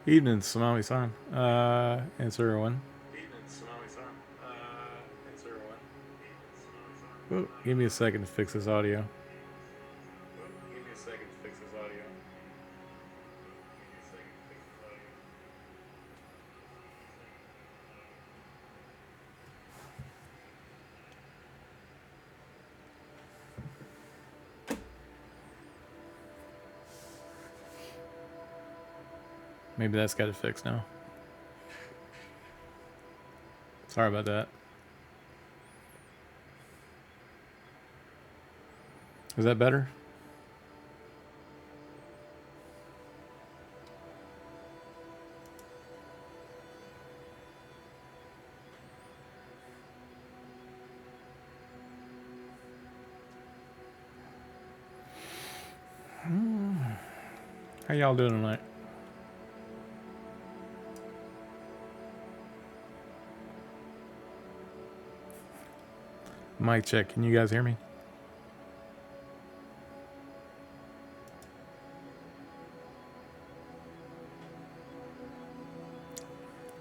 Evening, Somali-san. It's Erwin. Oh, give me a second to fix this audio. Maybe that's got it fixed now. Sorry about that. Is that better? How y'all doing tonight? Mic check. Can you guys hear me?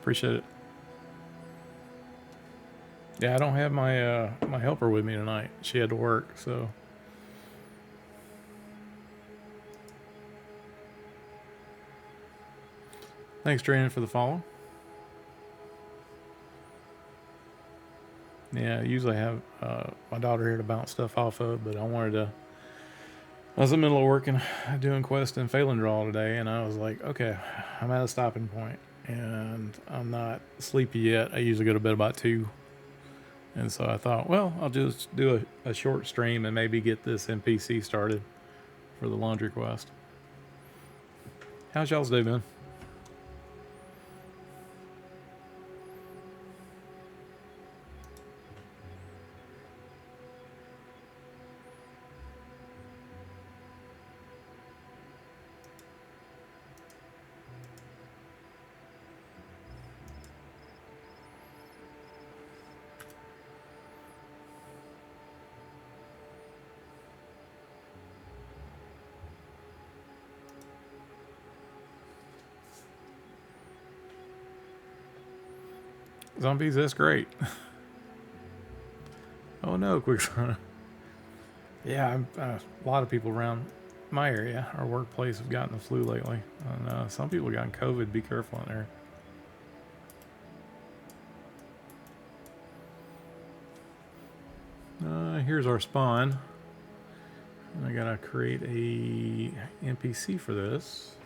Appreciate it. Yeah, I don't have my my helper with me tonight. She had to work, so. Thanks, Drayden, for the follow. Yeah, I usually have my daughter here to bounce stuff off of, but I wanted to. I was in the middle of working, doing quest and Phelan Draw today, and I was like, okay, I'm at a stopping point, and I'm not sleepy yet. I usually go to bed about 2. And so I thought, well, I'll just do a short stream and maybe get this NPC started for the laundry quest. How's y'all's day been? Zombies, that's great. Oh no, Quicksana. Yeah, a lot of people around my area, our workplace, have gotten the flu lately. And some people have gotten COVID. Be careful in there. Here's our spawn. And I gotta create a NPC for this.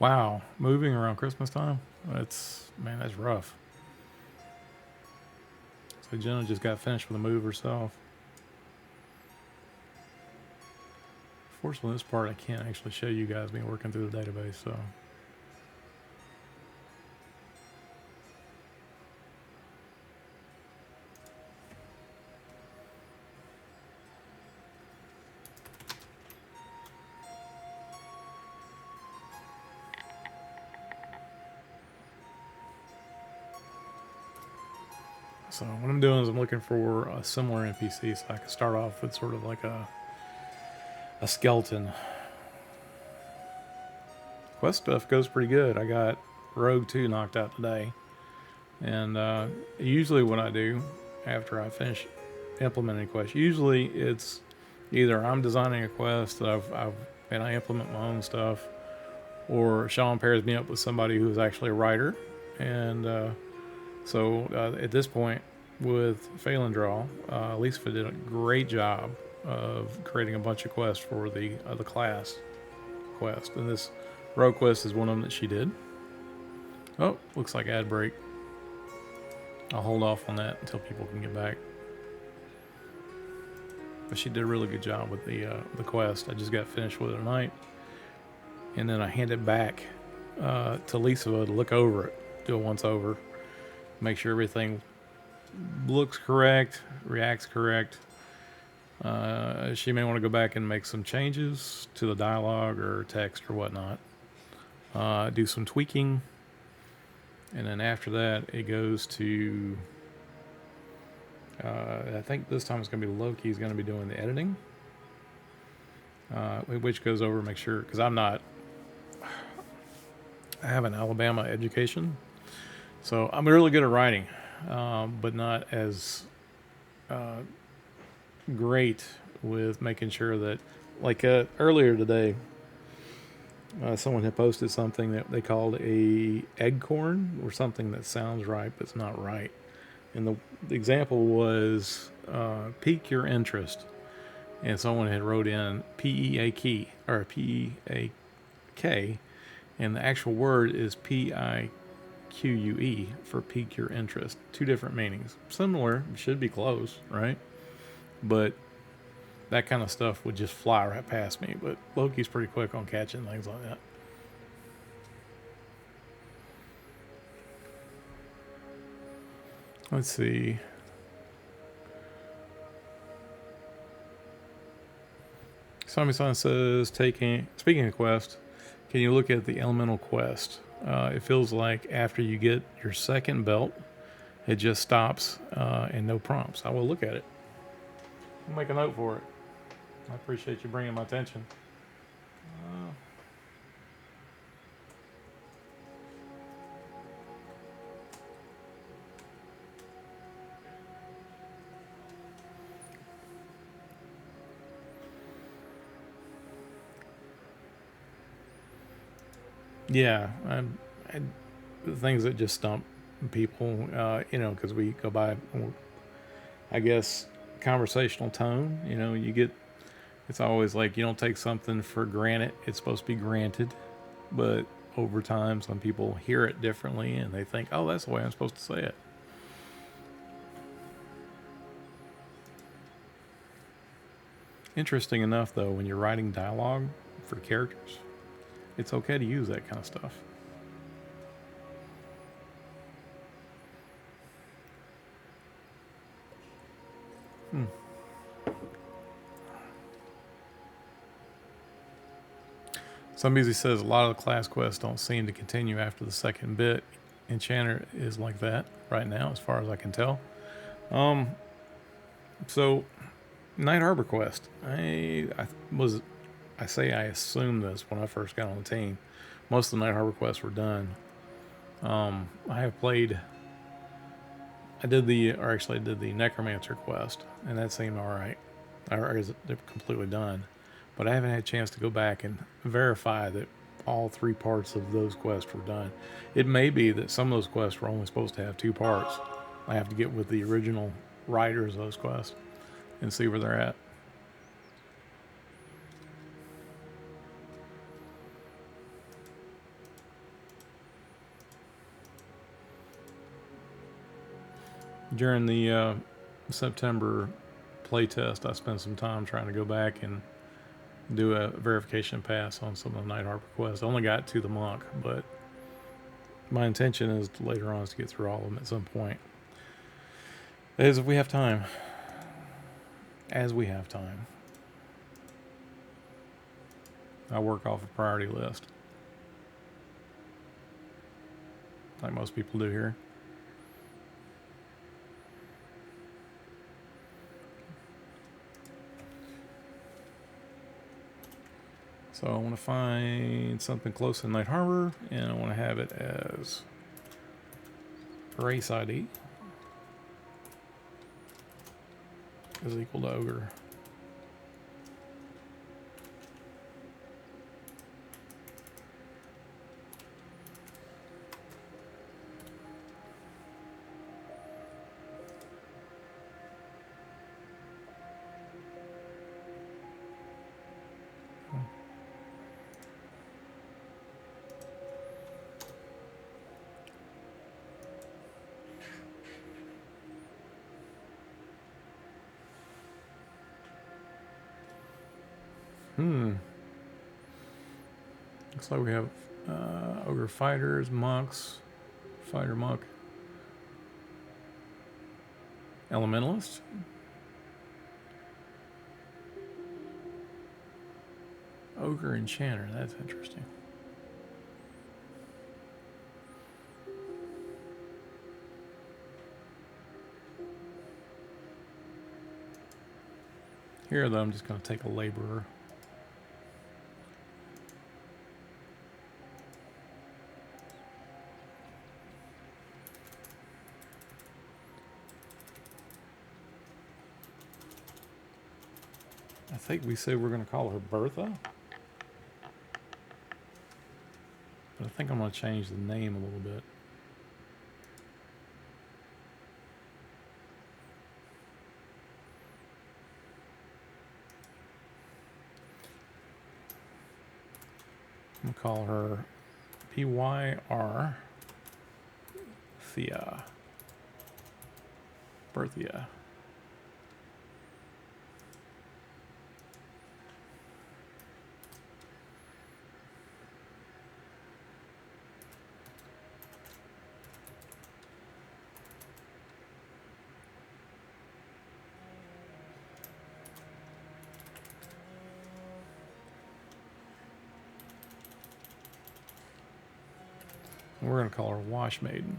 Wow, moving around Christmas time? That's rough. So Jenna just got finished with a move herself. Fortunately, this part I can't actually show you guys me working through the database, so. So what I'm doing is I'm looking for a similar NPC so I can start off with sort of like a skeleton. Quest stuff goes pretty good. I got Rogue 2 knocked out today. And usually what I do after I finish implementing a quest, usually it's either I'm designing a quest that and I implement my own stuff, or Sean pairs me up with somebody who's actually a writer. And so at this point, with Phelan Draw, Lisa did a great job of creating a bunch of quests for the class quest, and this rogue quest is one of them that she did. Oh, looks like ad break. I'll hold off on that until people can get back. But she did a really good job with the quest. I just got finished with it tonight, and then I handed it back to Lisa to look over it, do a once over, make sure everything looks correct, reacts correct. She may want to go back and make some changes to the dialogue or text or whatnot. Do some tweaking, and then after that, it goes to. I think this time it's going to be Loki. He's going to be doing the editing, which goes over make sure because I have an Alabama education, so I'm really good at writing, but not as great with making sure that, like earlier today, someone had posted something that they called a eggcorn or something that sounds right but it's not right, and the example was pique your interest, and someone had wrote in PEAK or PEAK, and the actual word is PIQUE for pique your interest. Two different meanings, similar, should be close, right? But that kind of stuff would just fly right past me. But Loki's pretty quick on catching things like that. Let's see. Sami-san says, speaking of quest, can you look at the elemental quest? It feels like after you get your second belt, it just stops and no prompts. I will look at it. I'll make a note for it. I appreciate you bringing my attention. Yeah, the things that just stump people, because we go by, I guess, conversational tone. You get, it's always like you don't take something for granted. It's supposed to be granted, but over time, some people hear it differently and they think, oh, that's the way I'm supposed to say it. Interesting enough, though, when you're writing dialogue for characters, it's okay to use that kind of stuff. Some music says a lot of the class quests don't seem to continue after the second bit. Enchanter is like that right now, as far as I can tell. So Night Harbor quest. I assumed this when I first got on the team. Most of the Night Harbor quests were done. I have played. I did the Necromancer quest, and that seemed all right. Or is it completely done? But I haven't had a chance to go back and verify that all three parts of those quests were done. It may be that some of those quests were only supposed to have two parts. I have to get with the original writers of those quests and see where they're at. During the September playtest, I spent some time trying to go back and do a verification pass on some of the Night Harbor quests. I only got to the monk, but my intention is later on to get through all of them at some point. As we have time. I work off a priority list, like most people do here. So I want to find something close to Night Harbor, and I want to have it as race ID is equal to ogre. Looks like we have ogre fighters, monks, fighter monk. Elementalist. Ogre Enchanter, that's interesting. Here, though, I'm just going to take a laborer. I think we said we're going to call her Bertha. But I think I'm going to change the name a little bit. I'm going to call her Pyr Thea. Berthia. We're going to call her Wash Maiden.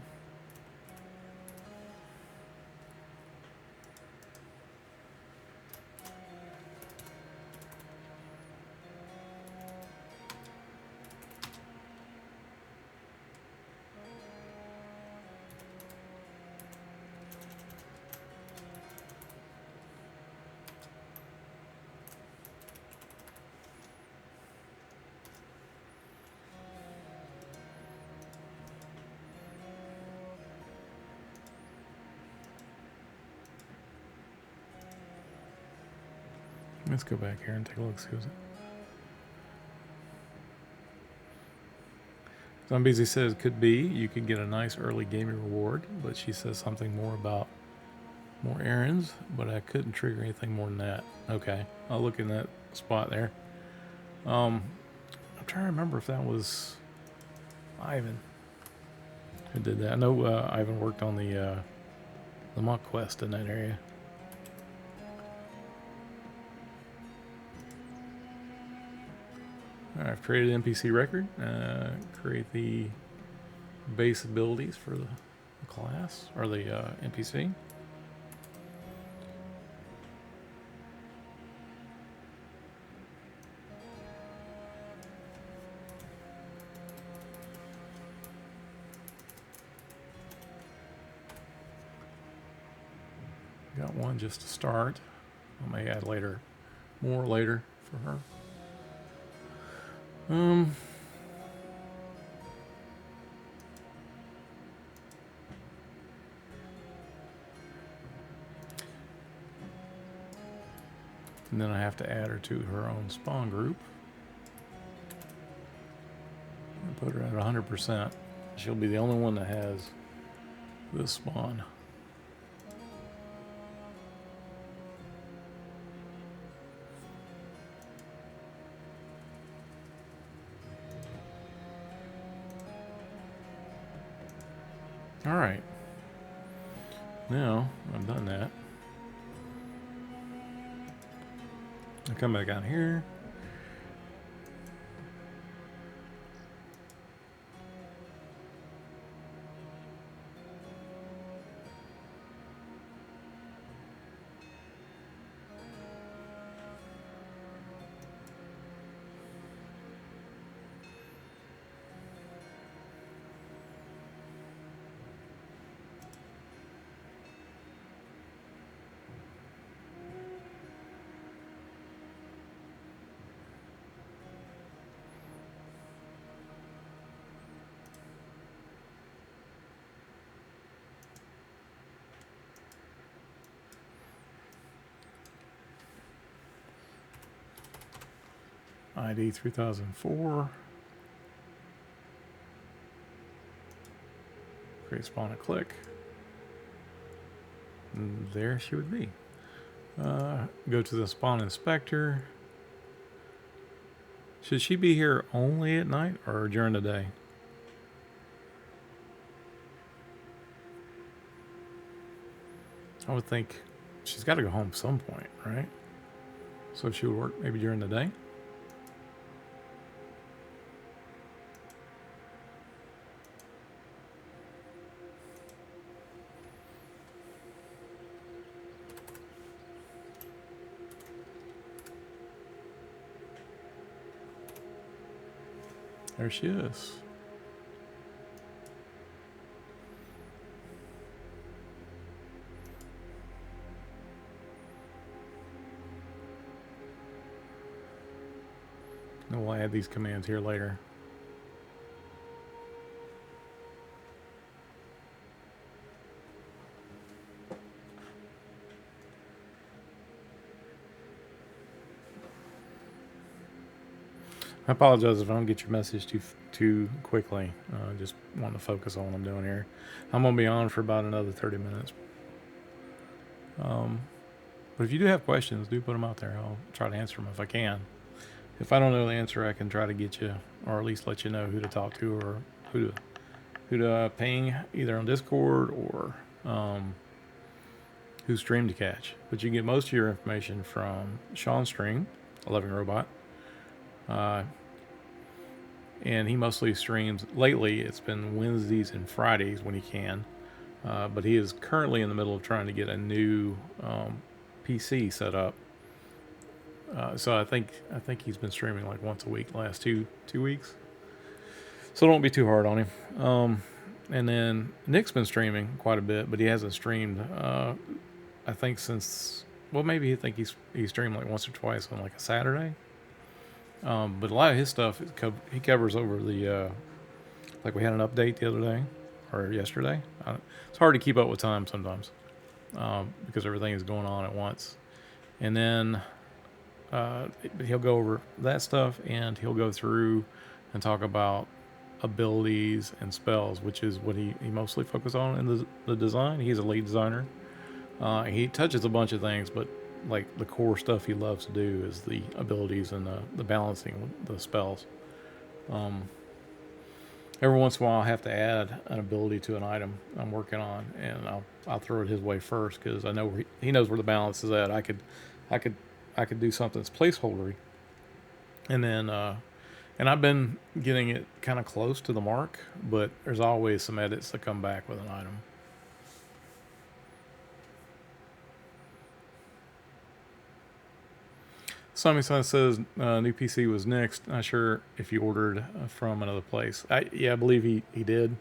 Let's go back here and take a look. Susan. Zombiesy says could be you could get a nice early gaming reward, but she says something more about more errands, but I couldn't trigger anything more than that. Okay, I'll look in that spot there. I'm trying to remember if that was Ivan who did that. I know Ivan worked on the mock quest in that area. Alright, I've created an NPC record. Create the base abilities for the class, or the NPC. Got one just to start. I may add later, more later for her. And then I have to add her to her own spawn group. And put her at 100%. She'll be the only one that has this spawn. Alright. Now, I've done that. I come back out here. ID 3004. Create spawn and click. And there she would be. Go to the spawn inspector. Should she be here only at night or during the day? I would think she's got to go home some point, right? So she would work maybe during the day. There she is. And we'll add these commands here later. I apologize if I don't get your message too quickly. Just want to focus on what I'm doing here. I'm going to be on for about another 30 minutes. But if you do have questions, do put them out there. I'll try to answer them if I can. If I don't know the answer, I can try to get you, or at least let you know who to talk to, or who to ping either on Discord or whose stream to catch. But you can get most of your information from Sean's stream, 11 Robot. And he mostly streams. Lately, it's been Wednesdays and Fridays when he can. But he is currently in the middle of trying to get a new PC set up. So I think he's been streaming like once a week the last two weeks. So don't be too hard on him. And then Nick's been streaming quite a bit, but he hasn't streamed. I think since, well, maybe he streamed like once or twice on like a Saturday. But a lot of his stuff he covers over the like we had an update the other day or yesterday. It's hard to keep up with time sometimes because everything is going on at once. And then he'll go over that stuff, and he'll go through and talk about abilities and spells, which is what he mostly focuses on in the design. He's a lead designer. He touches a bunch of things, but like the core stuff he loves to do is the abilities and the balancing the spells. Every once in a while, I have to add an ability to an item I'm working on, and I'll throw it his way first because I know he knows where the balance is at. I could do something that's placeholdery, and then and I've been getting it kind of close to the mark, but there's always some edits that come back with an item. Sammy-san says new PC was next. Not sure if you ordered from another place. I believe he did.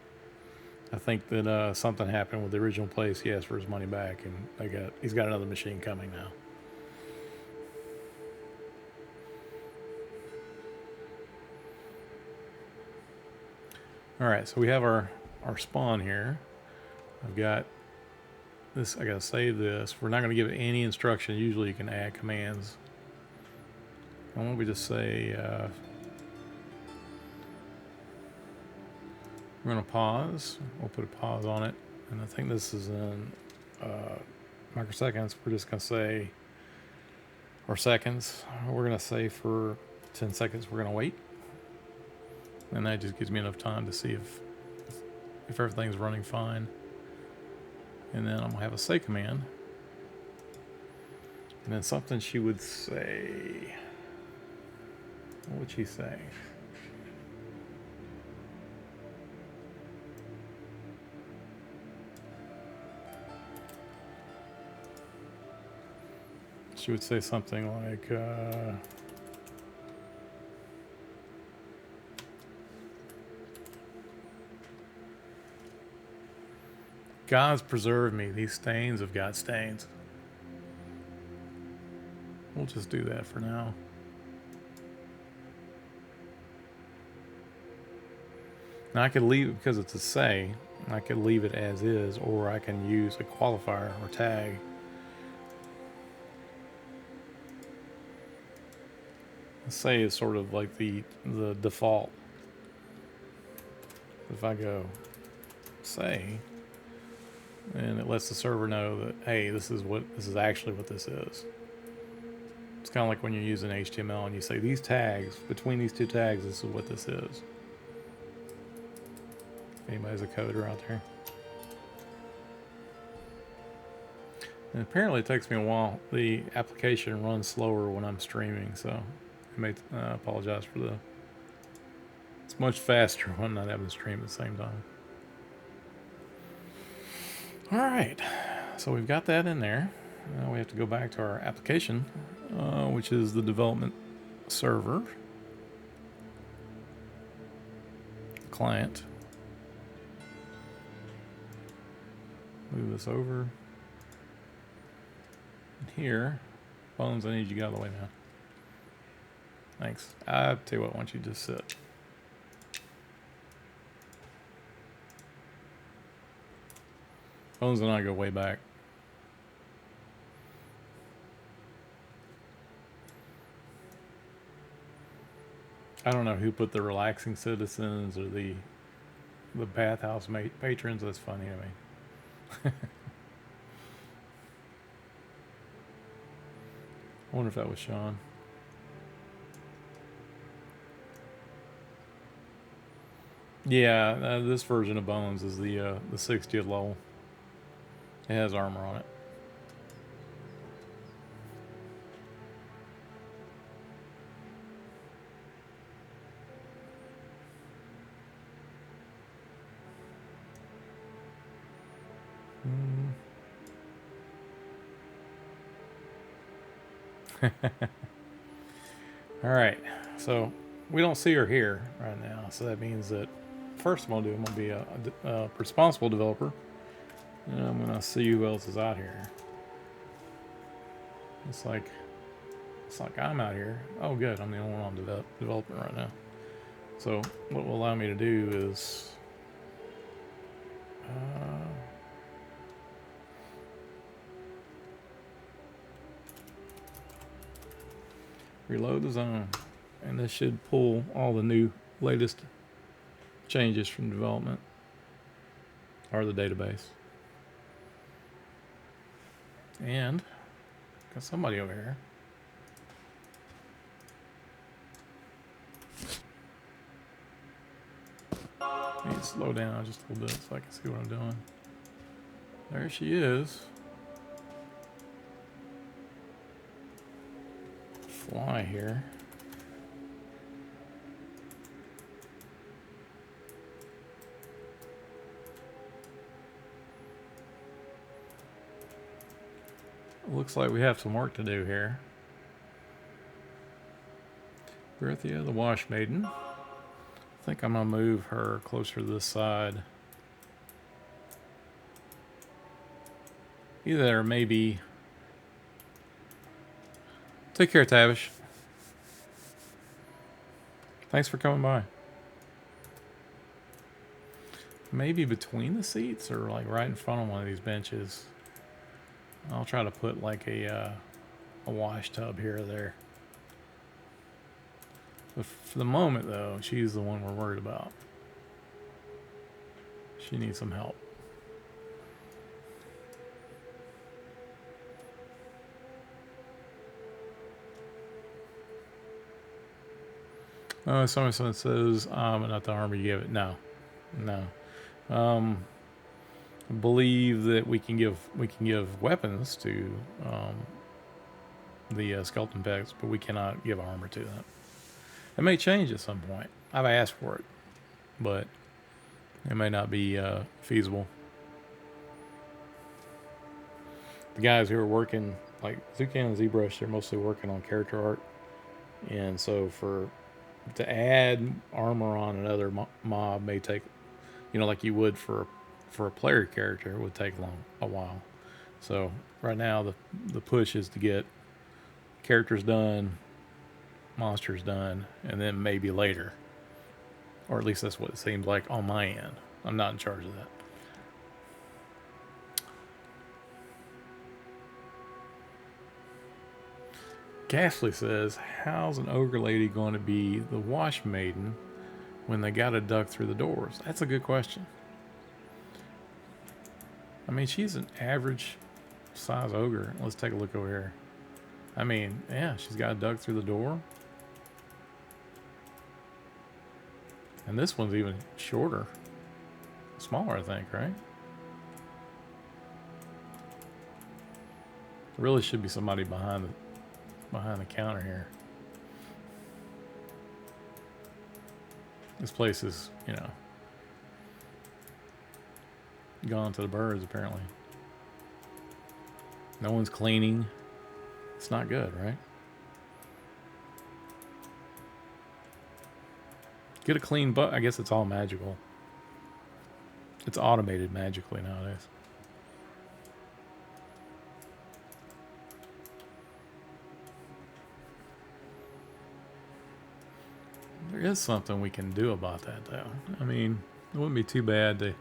I think that something happened with the original place. He asked for his money back, and he's got another machine coming now. All right, so we have our spawn here. I've got this. I gotta save this. We're not gonna give it any instruction. Usually, you can add commands. Why don't we just say we're going to pause. We'll put a pause on it. And I think this is in microseconds. We're just going to say, or seconds. We're going to say for 10 seconds we're going to wait. And that just gives me enough time to see if everything's running fine. And then I'm going to have a say command. And then something she would say. What would she say? She would say something like, God's preserved me. These stains have got stains. We'll just do that for now. Now I could leave it because it's a say. I could leave it as is, or I can use a qualifier or tag. A say is sort of like the default. If I go say, and it lets the server know that, hey, this is actually what this is. It's kind of like when you're using HTML and you say these tags, between these two tags, this is what this is. Anybody's a coder out there? And apparently it takes me a while. The application runs slower when I'm streaming, so I may apologize for the... It's much faster when I'm not having to stream at the same time. All right, so we've got that in there. Now we have to go back to our application, which is the development server, client. Move this over. Here, Bones, I need you out of the way now. Thanks. I tell you what, why don't you just sit? Bones and I go way back. I don't know who put the relaxing citizens or the bathhouse patrons. That's funny to me. I wonder if that was Sean. Yeah, this version of Bones is the 60th level. It has armor on it. All right, so we don't see her here right now, so that means that first I'm gonna be a responsible developer, and I'm gonna see who else is out here. It's like I'm out here. Oh, good, I'm the only one on developing right now. So what will allow me to do is reload the zone, and this should pull all the new latest changes from development or the database. And got somebody over here. I need to slow down just a little bit so I can see what I'm doing. There she is. Fly here. Looks like we have some work to do here. Berthia, the Wash Maiden. I think I'm gonna move her closer to this side. Either maybe. Take care, Tavish. Thanks for coming by. Maybe between the seats or like right in front of one of these benches. I'll try to put like a wash tub here or there. But for the moment, though, she's the one we're worried about. She needs some help. Someone says, not the armor you gave it. No. I believe that we can give weapons to the skeleton pets, but we cannot give armor to them. It may change at some point. I've asked for it, but it may not be feasible. The guys who are working, like Zucan and ZBrush, they're mostly working on character art, and so to add armor on another mob may take, like you would for a player character, it would take a while. So right now the push is to get characters done, monsters done, and then maybe later, or at least that's what it seems like on my end. I'm not in charge of that. Ghastly says, how's an ogre lady going to be the Wash Maiden when they got to duck through the doors? That's a good question. I mean, she's an average size ogre. Let's take a look over here. I mean, yeah, she's got to duck through the door. And this one's even shorter. Smaller, I think, right? There really should be somebody behind the counter here. This place is, gone to the birds apparently. No one's cleaning. It's not good, right? Get a clean butt. I guess it's all magical. It's automated magically nowadays. There is something we can do about that, though. I mean, it wouldn't be too bad to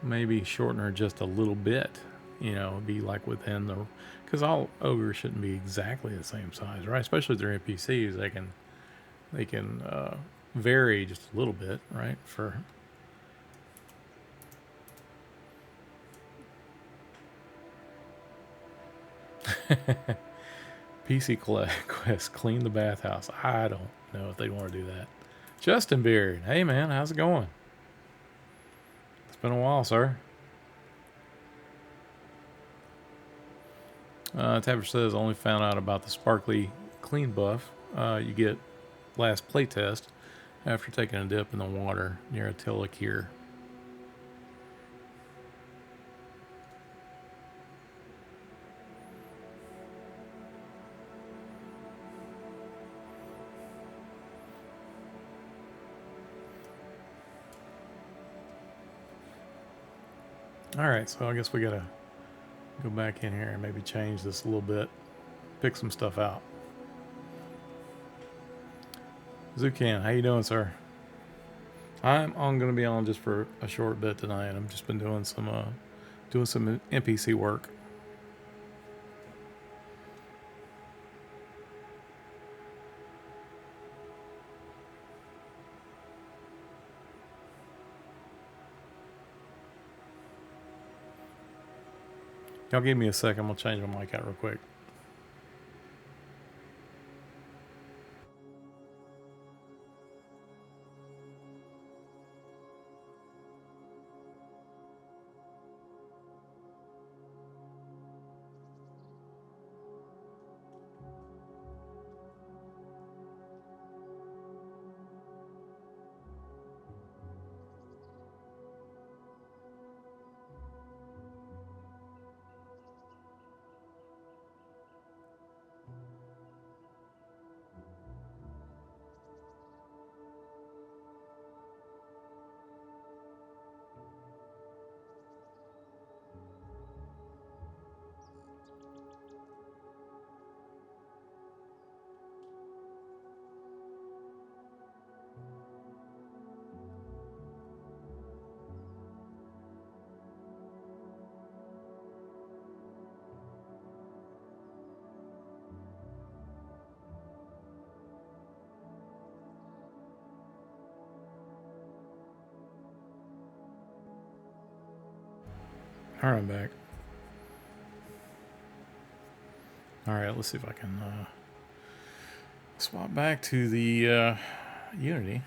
maybe shorten her just a little bit. Be like within the... Because all ogres shouldn't be exactly the same size, right? Especially if they're NPCs, they can vary just a little bit, right? For... PC Quest, clean the bathhouse. I don't know if they want to do that. Justin Beard. Hey, man, how's it going? It's been a while, sir. Tabber says, only found out about the sparkly clean buff you get last playtest after taking a dip in the water near Attila Kier. Alright, so I guess we gotta go back in here and maybe change this a little bit. Pick some stuff out. Zucan, how you doing, sir? I'm gonna be on just for a short bit tonight. I've just been doing some NPC work. Y'all give me a second. I'm gonna change my mic out real quick. Alright, I'm back. Alright, let's see if I can swap back to the Unity.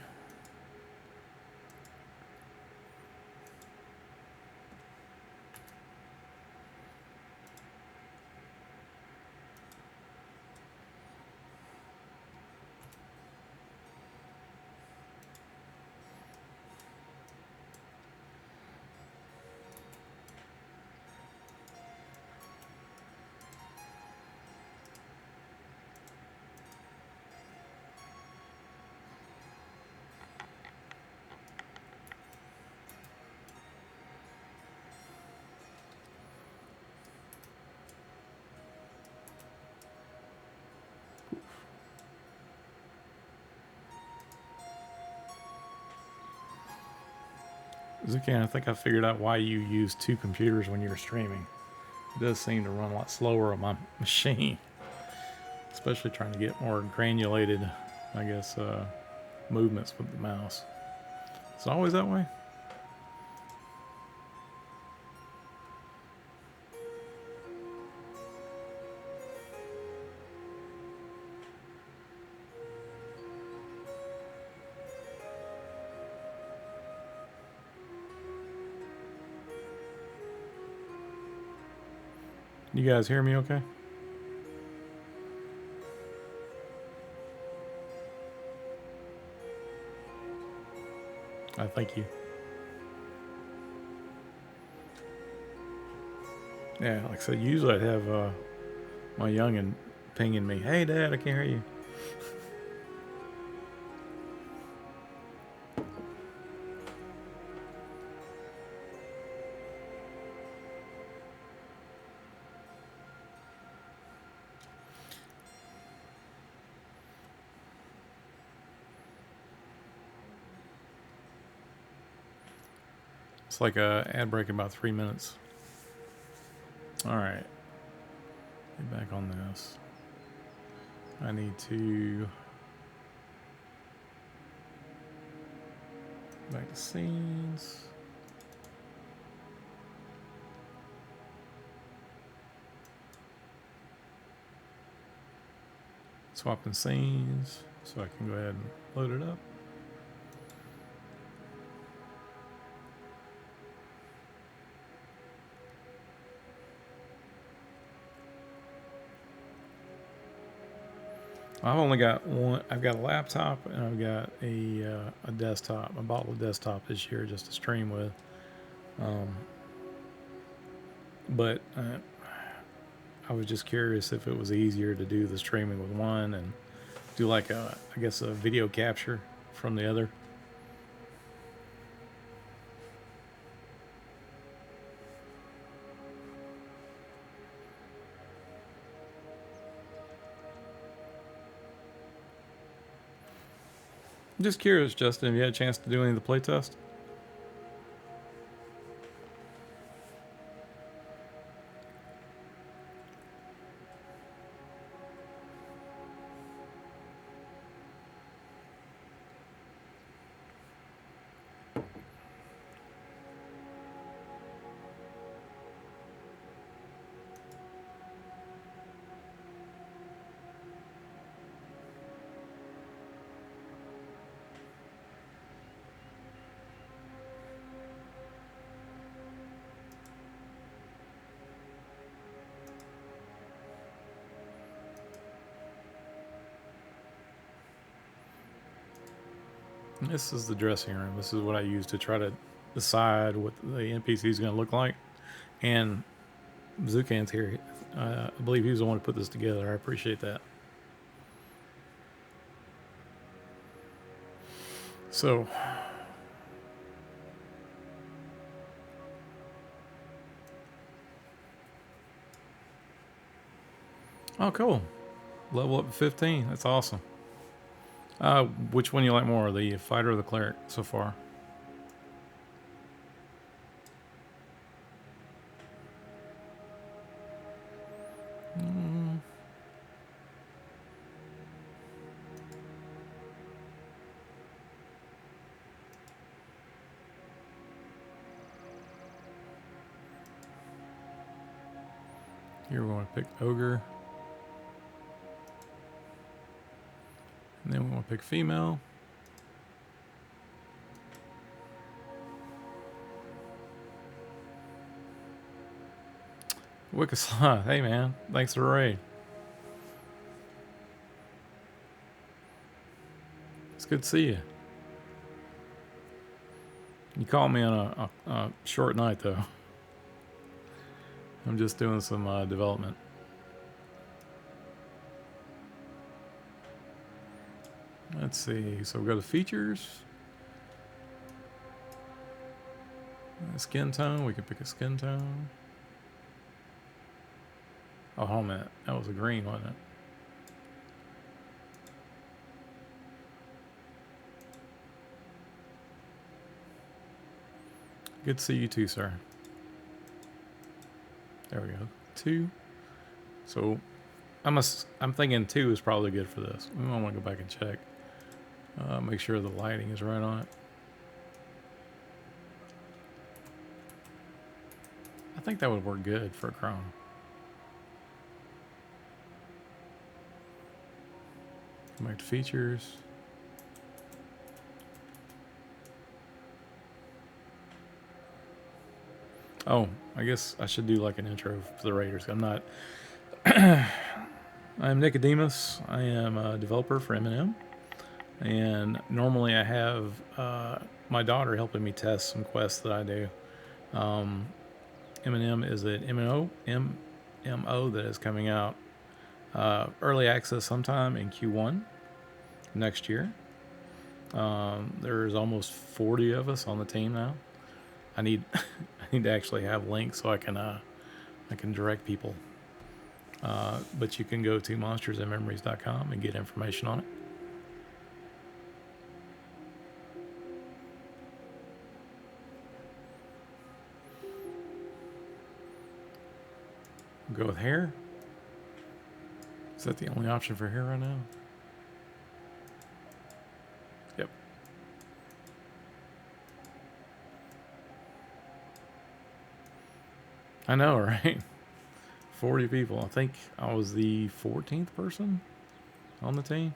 Zucan, I think I figured out why you use two computers when you're streaming. It does seem to run a lot slower on my machine. Especially trying to get more granulated, I guess, movements with the mouse. Is it always that way? You guys hear me okay? Thank you. Yeah, like I said, usually I'd have my youngin pinging me, "Hey, Dad, I can't hear you." It's like a ad break in about 3 minutes. All right, get back on this. I need to back to scenes. Swapping scenes, so I can go ahead and load it up. I've only got one. I've got a laptop and I've got a desktop. I bought a desktop this year just to stream with. But I was just curious if it was easier to do the streaming with one and do like I guess a video capture from the other. I'm just curious, Justin, if you had a chance to do any of the playtest? This is the dressing room. This is what I use to try to decide what the NPC is going to look like. And Zukan's here. I believe he was the one who put this together. I appreciate that. So, oh, cool. Level up to 15. That's awesome. Which one you like more, the fighter or the cleric so far? Here we want to pick ogre. And then we want to pick female. Wickasaw, hey man, thanks for the raid. It's good to see you. You called me on a short night though. I'm just doing some development. Let's see, so we go to features. Skin tone, we can pick a skin tone. Oh, hold on a minute. That was a green, wasn't it? Good to see you too, sir. There we go. 2. So I'm thinking 2 is probably good for this. We might want to go back and check. Make sure the lighting is right on it. I think that would work good for a Chrome. Back to features. Oh, I guess I should do like an intro for the Raiders. I'm not. I'm Nicodemus. I am a developer for M&M, and normally I have my daughter helping me test some quests that I do. M&M is an MMO that is coming out early access sometime in Q1 next year. There's almost 40 of us on the team now. I need I need to actually have links so I can direct people. But you can go to monstersandmemories.com and get information on it. We'll go with hair. Is that the only option for hair right now? Yep. I know, right? 40 people. I think I was the 14th person on the team.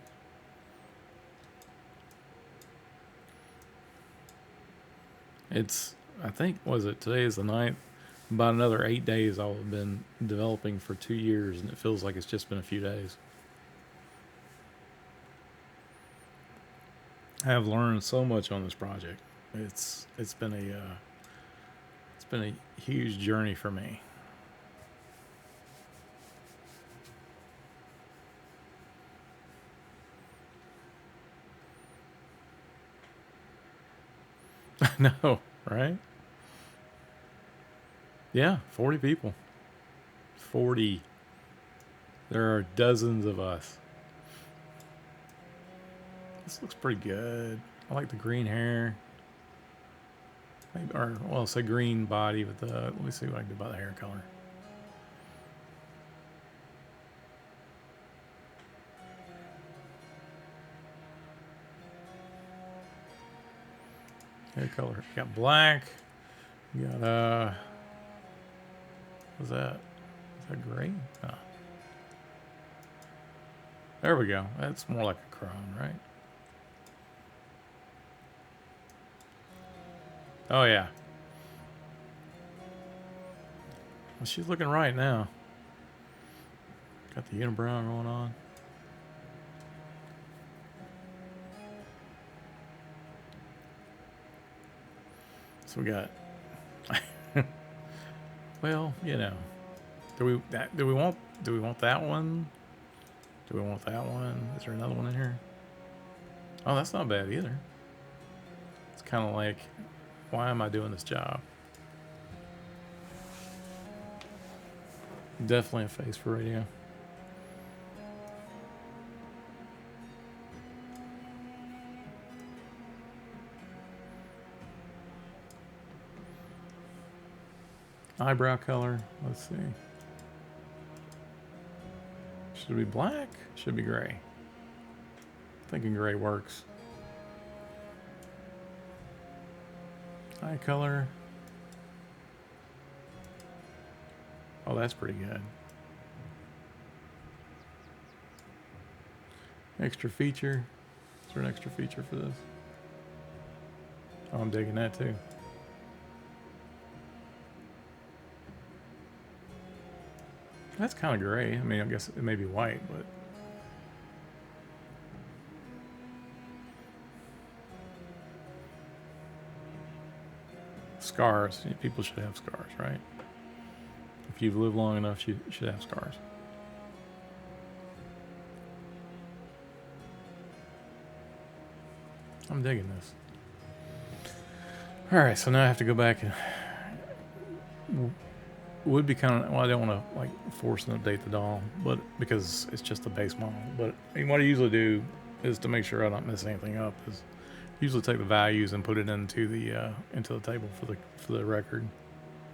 I think, was it today is the 9th? About another 8 days I'll have been developing for 2 years, and it feels like it's just been a few days. I have learned so much on this project. It's been a huge journey for me. I know, right? Yeah, 40 people. 40. There are dozens of us. This looks pretty good. I like the green hair. Maybe, or, well, it's a green body with the. Let me see what I can do about the hair color. Hair color. You got black. You got, what's that? Is that gray? Oh. There we go. That's more like a crone, right? Oh, yeah. Well, she's looking right now. Got the unibrow going on. So we got. Well, do we want that one? Do we want that one? Is there another one in here? Oh, that's not bad either. It's kind of like, why am I doing this job? Definitely a face for radio. Eyebrow color. Let's see. Should it be black? Should be gray. Thinking gray works. Eye color. Oh, that's pretty good. Extra feature. Is there an extra feature for this? Oh, I'm digging that too. That's kind of gray. I mean, I guess it may be white, but. Scars. People should have scars, right? If you've lived long enough, you should have scars. I'm digging this. All right, so now I have to go back and would be kind of, well, I don't want to like force and update the doll, but because it's just a base model. But I mean, what I usually do is to make sure I don't mess anything up is usually take the values and put it into the table for the record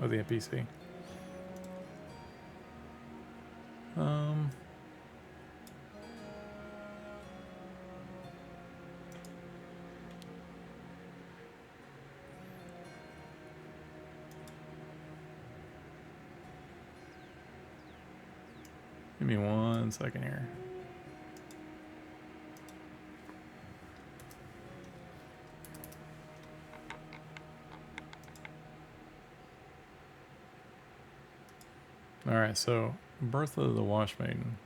of the NPC. Give me 1 second here. All right, so Bertha the Wash Maiden.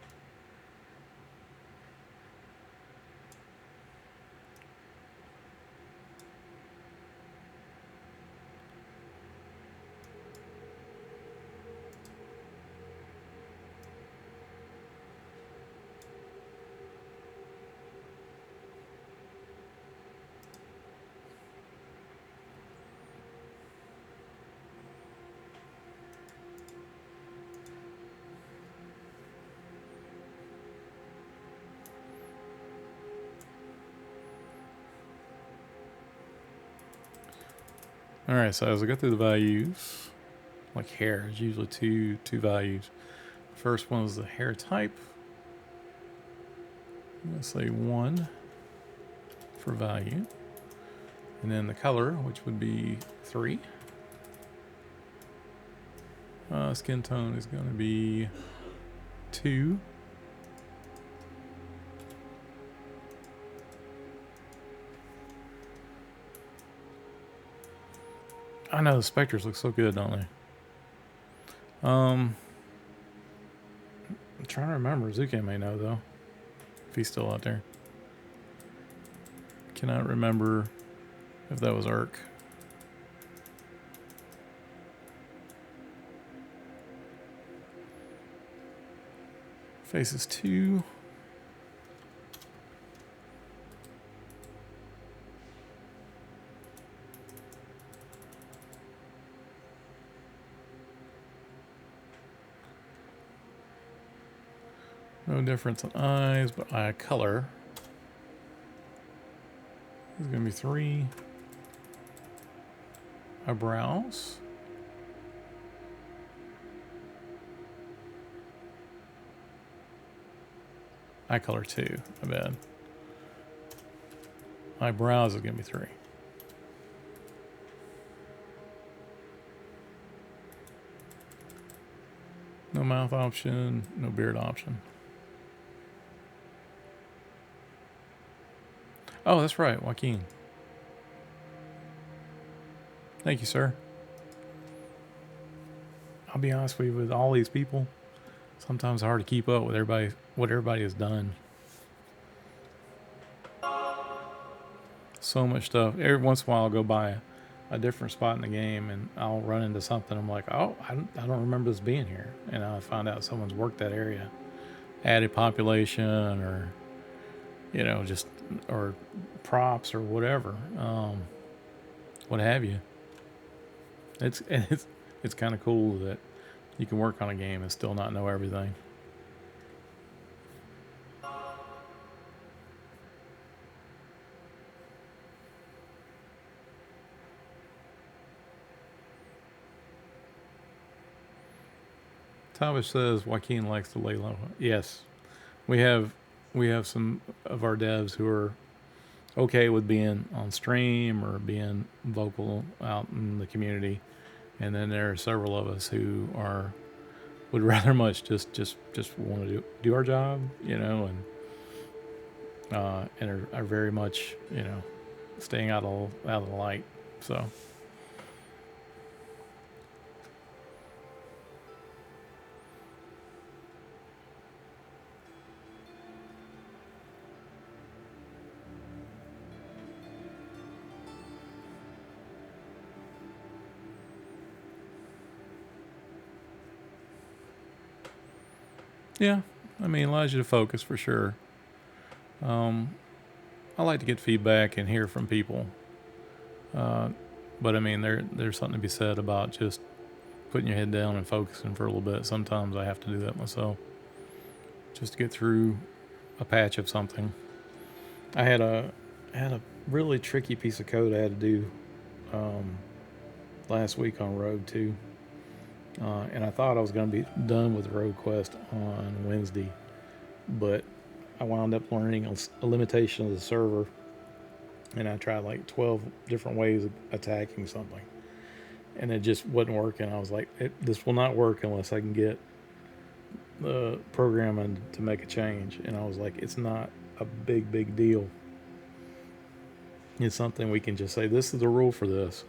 All right, so as I go through the values, like hair is usually two values. First one is the hair type. I'm gonna say 1 for value, and then the color, which would be 3. Skin tone is going to be 2. I know the Spectres look so good, don't they? I'm trying to remember. Zuke may know though, if he's still out there. Cannot remember if that was Arc. Faces 2. No difference in eyes, but eye color is going to be 3. Eyebrows. Eye color 2, my bad. Eyebrows is going to be 3. No mouth option, no beard option. Oh, that's right, Joaquin. Thank you, sir. I'll be honest with you, with all these people, sometimes it's hard to keep up with what everybody has done. So much stuff. Every once in a while, I'll go by a different spot in the game and I'll run into something. I'm like, oh, I don't remember this being here. And I find out someone's worked that area, added population, or just or props or whatever, what have you. It's kind of cool that you can work on a game and still not know everything. Thomas says Joaquin likes to lay low. Yes, we have some of our devs who are okay with being on stream or being vocal out in the community, and then there are several of us who would rather much just want to do our job, and are very much staying out of the light. So. Yeah, I mean, allows you to focus for sure. I like to get feedback and hear from people, but I mean, there's something to be said about just putting your head down and focusing for a little bit. Sometimes I have to do that myself, just to get through a patch of something. I had a really tricky piece of code I had to do last week on Rogue 2. And I thought I was going to be done with Rogue Quest on Wednesday, but I wound up learning a limitation of the server, and I tried like 12 different ways of attacking something, and it just wasn't working. I was like, this will not work unless I can get the programming to make a change. And I was like, it's not a big deal. It's something we can just say, this is the rule for this,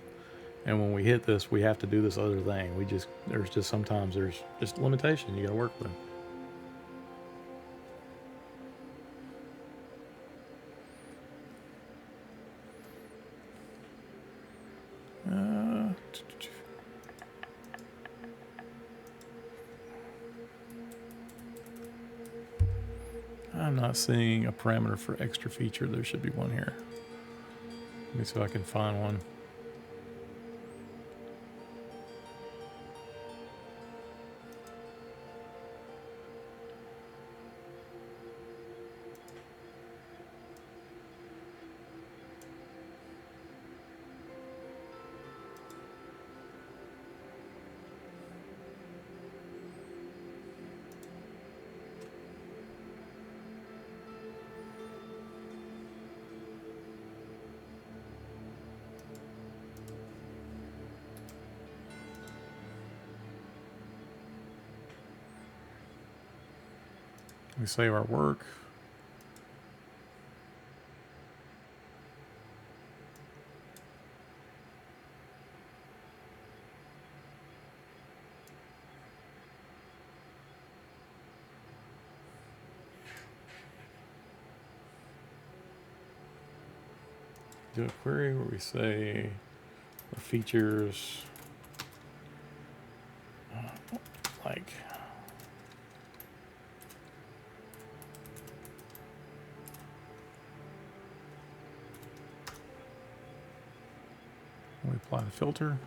And when we hit this, we have to do this other thing. There's just sometimes there's just limitation you got to work with. Uh, I'm not seeing a parameter for extra feature. There should be one here. Let me see if I can find one. We save our work. Do a query where we say the features like we apply the filter.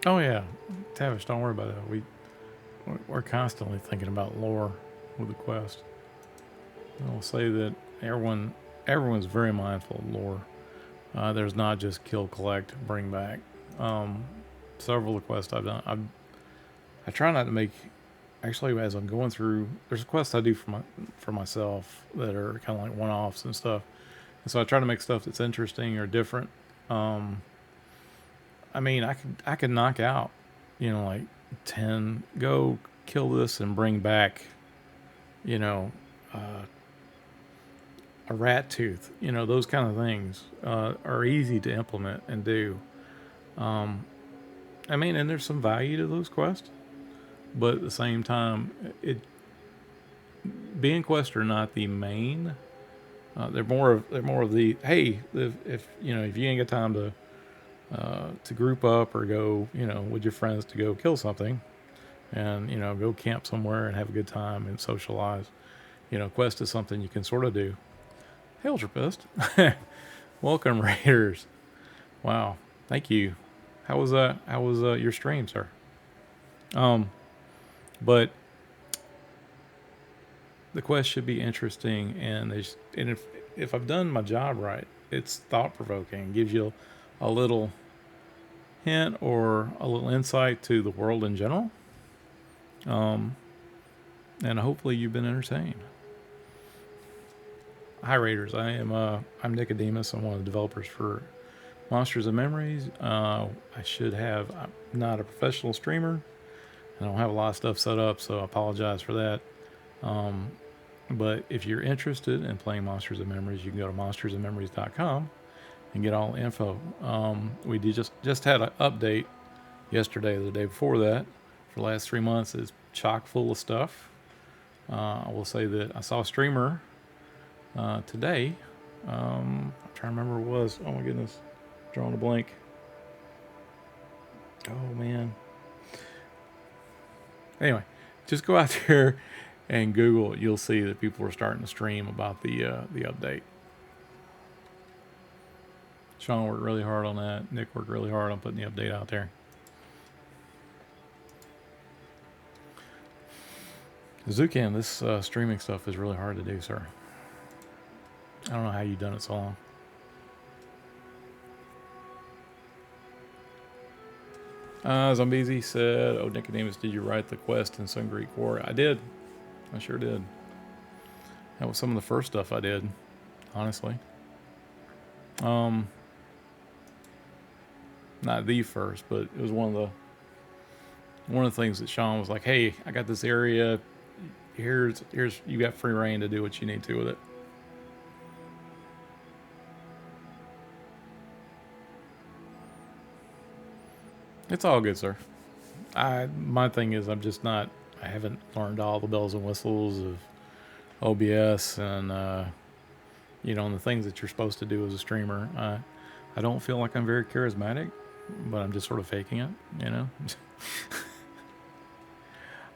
Oh yeah, Tavish, don't worry about that. We're constantly thinking about lore with the quest. I'll say that everyone's very mindful of lore. There's not just kill, collect, bring back. Several of the quests I've done, I try not to make. Actually, as I'm going through, there's quests I do for myself that are kind of like one-offs and stuff, and so I try to make stuff that's interesting or different. I mean, I could knock out, like 10. Go kill this and bring back, you know, a rat tooth. Those kind of things are easy to implement and do. I mean, and there's some value to those quests, but at the same time, it being quests are not the main. They're more of the hey, if you ain't got time to group up or go with your friends to go kill something, and go camp somewhere and have a good time and socialize. Quest is something you can sort of do. Hey, Ultrapist. Welcome, Raiders. Wow, thank you. How was your stream, sir? But the quest should be interesting, and if I've done my job right, it's thought provoking. Gives you a little hint or a little insight to the world in general. And hopefully you've been entertained. Hi, Raiders. I'm Nicodemus. I'm one of the developers for Monsters and Memories. I'm not a professional streamer. I don't have a lot of stuff set up, so I apologize for that. But if you're interested in playing Monsters and Memories, you can go to monstersandmemories.com and get all the info. We just had an update yesterday or the day before that. For the last 3 months, it's chock full of stuff. I will say that I saw a streamer today. I'm trying to remember what it was. Oh my goodness, drawing a blank. Oh man. Anyway, just go out there and Google it. You'll see that people are starting to stream about the update. Sean worked really hard on that. Nick worked really hard on putting the update out there. Zucan, this streaming stuff is really hard to do, sir. I don't know how you've done it so long. Zombiezi said, "Oh, Nicodemus, did you write the quest in some Greek War?" I did. I sure did. That was some of the first stuff I did, honestly. Not the first, but it was one of the things that Sean was like, "Hey, I got this area. Here's you got free reign to do what you need to with it." It's all good, sir. My thing is I haven't learned all the bells and whistles of OBS and and the things that you're supposed to do as a streamer. I don't feel like I'm very charismatic, but I'm just sort of faking it, you know.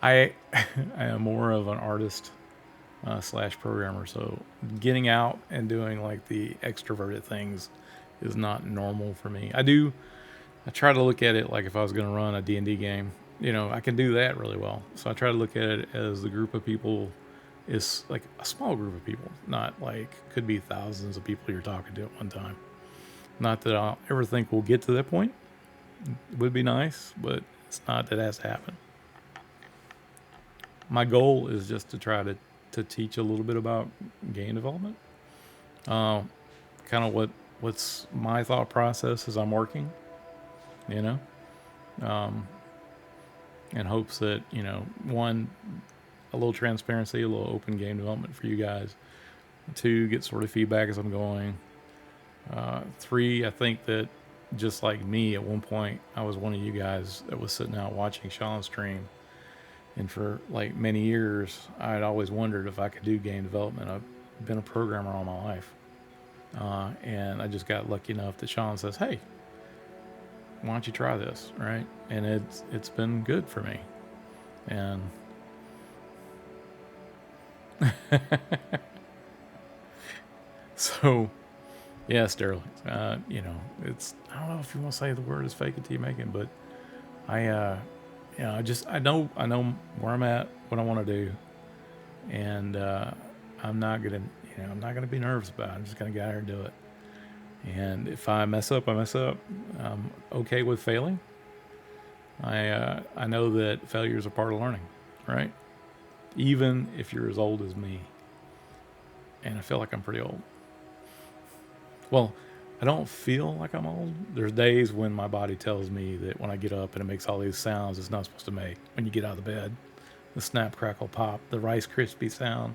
I I am more of an artist slash programmer, so getting out and doing like the extroverted things is not normal for me. I try to look at it like if I was going to run a D&D game, I can do that really well. So I try to look at it as the group of people is like a small group of people, not like could be thousands of people you're talking to at one time. Not that I'll ever think we'll get to that point. It would be nice, but it's not that it has to happen. My goal is just to try to teach a little bit about game development. Uh, kind of what's my thought process as I'm working, you know, um, in hopes that one, a little transparency, a little open game development for you guys. Two, get sort of feedback as I'm going. Three, I think that just like me, at one point, I was one of you guys that was sitting out watching Sean stream. And for like many years, I'd always wondered if I could do game development. I've been a programmer all my life. And I just got lucky enough that Sean says, "Hey, why don't you try this?" Right? And it's been good for me. And so, yeah, Sterling. It's I don't know if you want to say the word is fake it till you make it, but I I know where I'm at, what I want to do, and I'm not gonna I'm not gonna be nervous about it. I'm just gonna get out here and do it. And if I mess up, I mess up. I'm okay with failing. I know that failure is a part of learning, right? Even if you're as old as me, and I feel like I'm pretty old. Well, I don't feel like I'm old. There's days when my body tells me that when I get up and it makes all these sounds it's not supposed to make when you get out of the bed. The snap, crackle, pop, the Rice Krispie sound,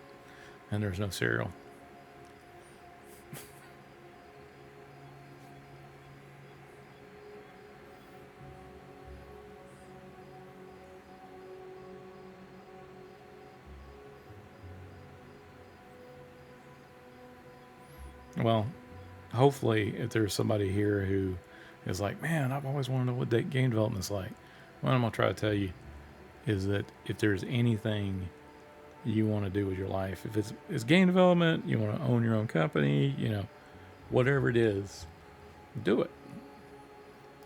and there's no cereal. Well, hopefully, if there's somebody here who is like, "Man, I've always wanted to know what that game development's like," what I'm gonna try to tell you is that if there's anything you want to do with your life, if it's game development, you want to own your own company, whatever it is, do it.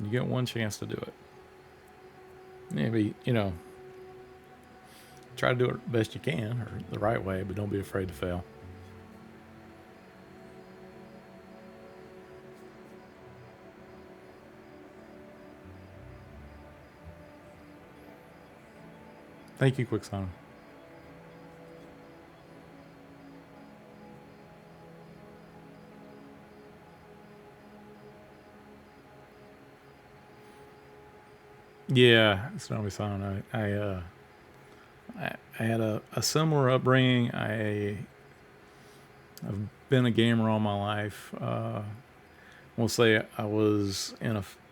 You get one chance to do it. Maybe try to do it best you can or the right way, but don't be afraid to fail. Thank you, Quicksand. Yeah, Snowy Sound. I had a similar upbringing. I've been a gamer all my life. We'll say I was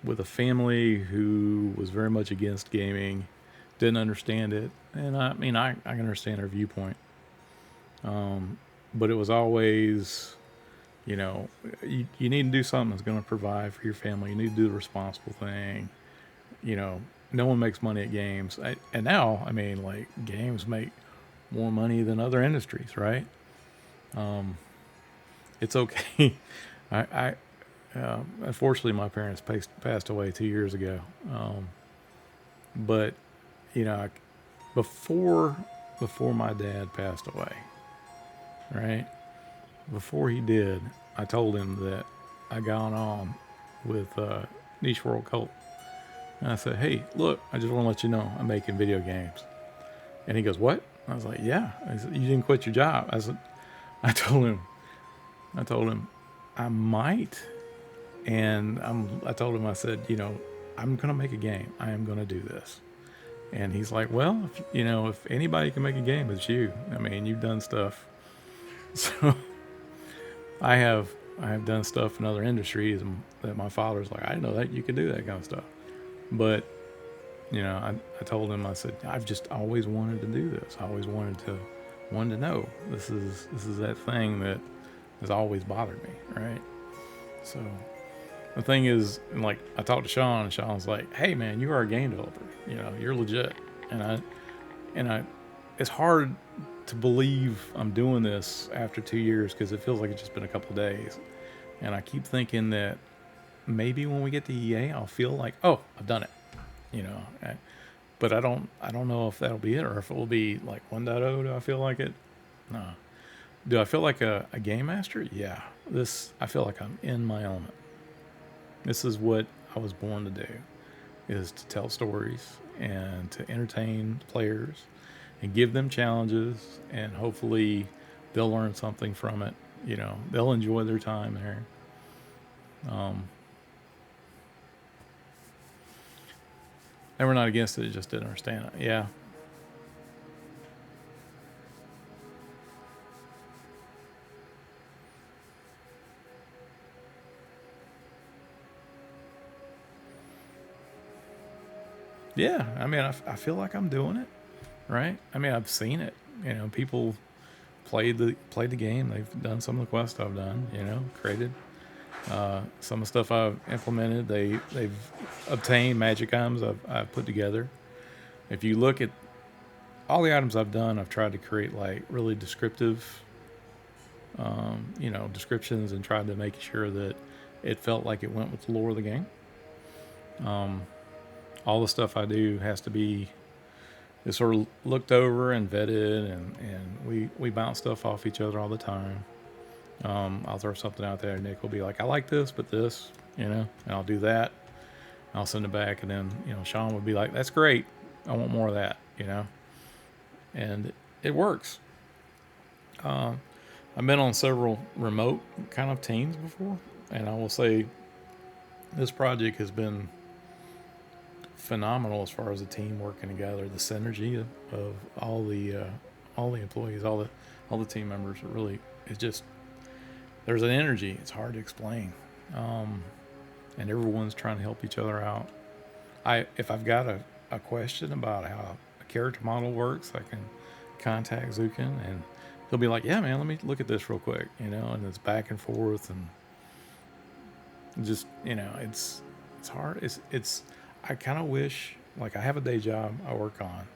with a family who was very much against gaming, didn't understand it, and I mean I can understand their viewpoint. But it was always, you need to do something that's going to provide for your family. You need to do the responsible thing. No one makes money at games, and now I mean like games make more money than other industries, right? Um, it's okay. I unfortunately my parents passed away 2 years ago, but you know before before my dad passed away, right? Before he did, I told him that I got on with Niche World Cult. And I said, hey, look, I just want to let you know I'm making video games. And he goes, what? I was like, yeah. I said, you didn't quit your job. I told him, I might. And I told him, I said, I'm going to make a game. I am going to do this. And he's like, well, if anybody can make a game, it's you. I mean, you've done stuff. So I have done stuff in other industries that my father's like, I didn't know that you could do that kind of stuff. But, I told him, I said, I've just always wanted to do this. I always wanted to know. This is that thing that has always bothered me, right? So the thing is, like, I talked to Sean, and Sean's like, hey man, you are a game developer. You're legit. And it's hard to believe I'm doing this after 2 years because it feels like it's just been a couple of days. And I keep thinking that maybe when we get to EA, I'll feel like, oh, I've done it. But I don't know if that'll be it or if it will be like 1.0. Do I feel like it? No. Do I feel like a game master? Yeah. I feel like I'm in my element. This is what I was born to do, is to tell stories and to entertain players and give them challenges, and hopefully they'll learn something from it. They'll enjoy their time there. And we're not against it, just didn't understand it. Yeah. Yeah, I mean, I feel like I'm doing it, right? I mean, I've seen it. People played the game. They've done some of the quests I've done. Created some of the stuff I've implemented. They've obtained magic items I've put together. If you look at all the items I've done, I've tried to create like really descriptive, descriptions, and tried to make sure that it felt like it went with the lore of the game. All the stuff I do has to be sort of looked over and vetted, and we bounce stuff off each other all the time. I'll throw something out there, and Nick will be like, I like this, but this, and I'll do that. I'll send it back, and then, Sean would be like, that's great. I want more of that, and it works. I've been on several remote kind of teams before, and I will say this project has been phenomenal as far as the team working together, the synergy of all the employees, all the team members. It's just, there's an energy. It's hard to explain, and everyone's trying to help each other out. If I've got a question about how a character model works, I can contact Zukin, and he'll be like, yeah man, let me look at this real quick, and it's back and forth, and just it's hard. It's I kind of wish, like, I have a day job I work on,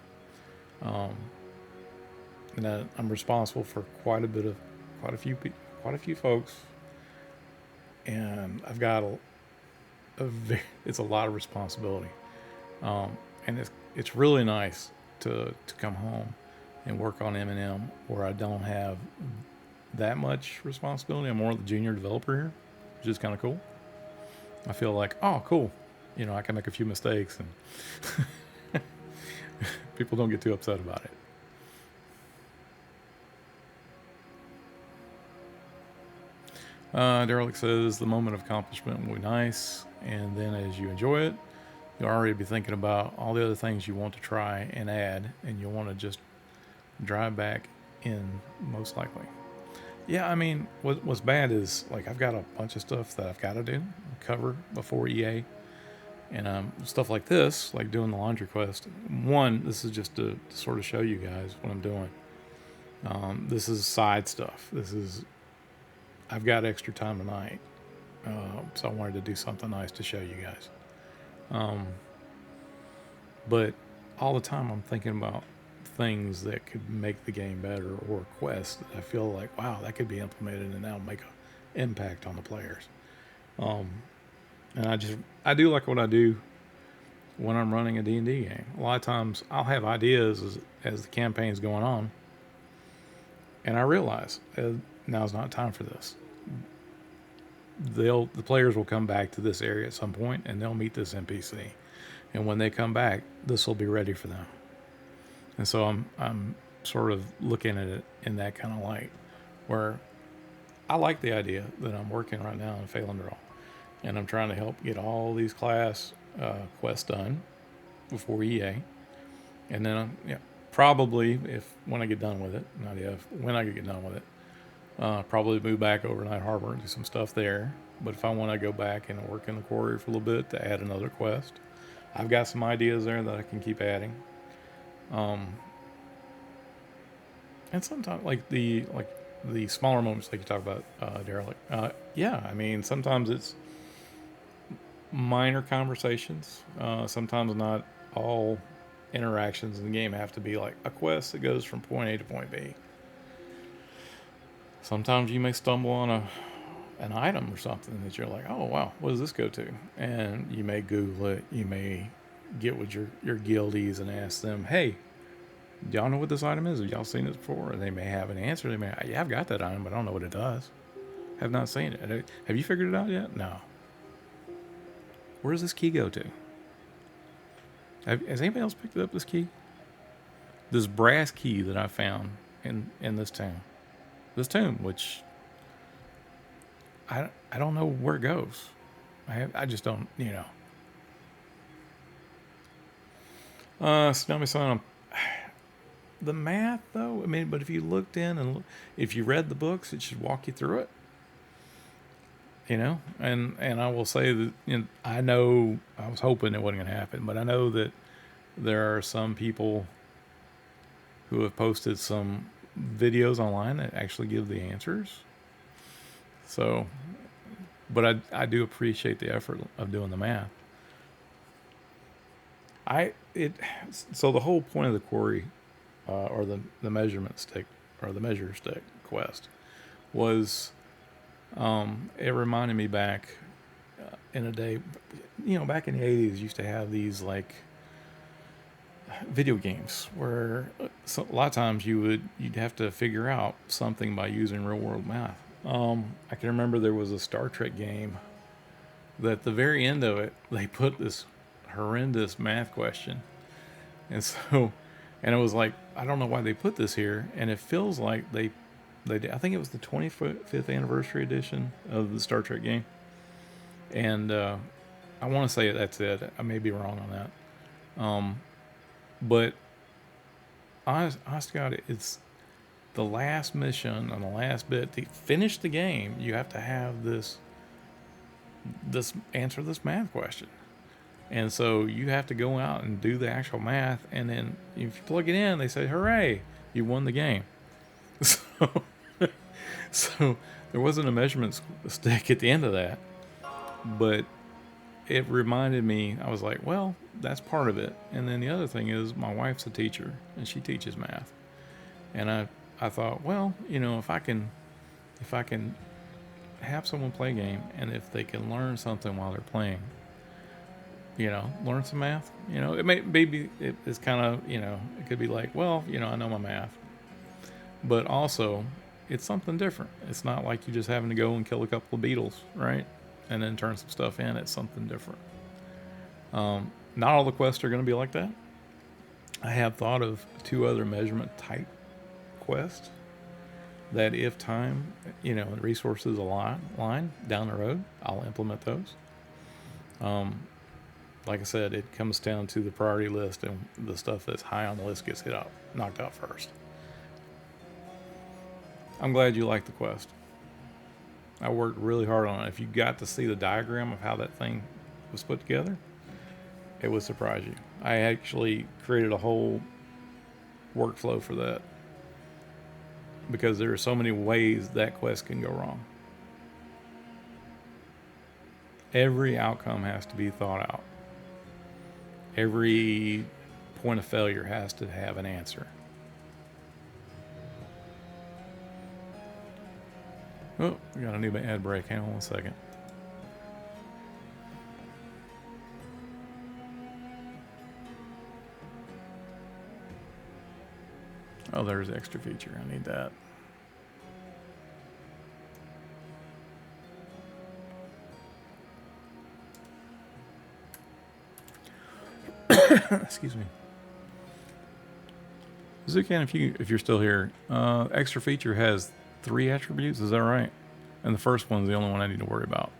and I'm responsible for quite a few folks, and I've got it's a lot of responsibility, and it's really nice to come home and work on M&M where I don't have that much responsibility. I'm more the junior developer here, which is kind of cool. I feel like, oh, cool. I can make a few mistakes, and people don't get too upset about it. Derelict says the moment of accomplishment will be nice, and then as you enjoy it, you'll already be thinking about all the other things you want to try and add, and you'll want to just drive back in, most likely. Yeah, I mean, what's bad is, like, I've got a bunch of stuff that I've got to do, cover before EA. And stuff like this, like doing the laundry quest. One, this is just to sort of show you guys what I'm doing. This is side stuff. I've got extra time tonight. So I wanted to do something nice to show you guys. But all the time I'm thinking about things that could make the game better, or quests that I feel like, wow, that could be implemented and that'll make an impact on the players. And I do like what I do when I'm running a D&D game. A lot of times I'll have ideas as the campaign's going on, and I realize now's not time for this. The players will come back to this area at some point, and they'll meet this NPC, and when they come back, this will be ready for them. And so I'm sort of looking at it in that kind of light, where I like the idea that I'm working right now in Phalandraw, and I'm trying to help get all these class quests done before EA, and then probably when I get done with it, not if, when I get done with it, probably move back over Night Harbor and do some stuff there. But if I want to go back and work in the quarry for a little bit to add another quest, I've got some ideas there that I can keep adding. And sometimes like the smaller moments, like you talk about, Derelict. Yeah, I mean, sometimes it's minor conversations. Sometimes not all interactions in the game have to be like a quest that goes from point A to point B. Sometimes you may stumble on an item or something that you're like, oh wow, what does this go to? And you may Google it. You may get with your guildies and ask them, hey, do y'all know what this item is? Have y'all seen it before? And they may have an answer. They may, yeah, I've got that item, but I don't know what it does. Have not seen it. Have you figured it out yet? No. Where does this key go to? Has anybody else picked up this key? This brass key that I found in this town. This tomb, which I don't know where it goes. I just don't, Snowy Son, the math though, I mean, but if you looked in and if you read the books, it should walk you through it. And I will say that I know I was hoping it wasn't going to happen, but I know that there are some people who have posted some videos online that actually give the answers. So, but I do appreciate the effort of doing the math. So the whole point of the quarry, or the measurement stick, or the measure stick quest, was, it reminded me back in a day, back in the 80s, used to have these like video games where a lot of times you'd have to figure out something by using real world math. I can remember there was a Star Trek game that at the very end of it, they put this horrendous math question. And so, and it was like, I don't know why they put this here. And it feels like they did. I think it was the 25th anniversary edition of the Star Trek game. And I want to say that's it. I may be wrong on that. But honest to God, it's the last mission and the last bit to finish the game. You have to have this answer this math question, and so you have to go out and do the actual math. And then if you plug it in, they say, "Hooray, you won the game." So there wasn't a measurement stick at the end of that, but it reminded me, I was like, well, that's part of it. And then the other thing is my wife's a teacher and she teaches math. And I thought, well, if I can have someone play a game, and if they can learn something while they're playing, learn some math, it may maybe it's kind of, it could be like, well, I know my math, but also it's something different. It's not like you just having to go and kill a couple of beetles, right? And then turn some stuff in. It's something different. Not all the quests are going to be like that. I have thought of 2 other measurement type quests that if time, and resources align down the road, I'll implement those. Like I said, it comes down to the priority list, and the stuff that's high on the list gets knocked out first. I'm glad you like the quest. I worked really hard on it. If you got to see the diagram of how that thing was put together, it would surprise you. I actually created a whole workflow for that, because there are so many ways that quest can go wrong. Every outcome has to be thought out. Every point of failure has to have an answer. Oh, we got a new ad break. Hang on 1 second. Oh, there's the extra feature. I need that. Excuse me. Zucan, if you're still here, extra feature has 3 attributes. Is that right? And the first one's the only one I need to worry about.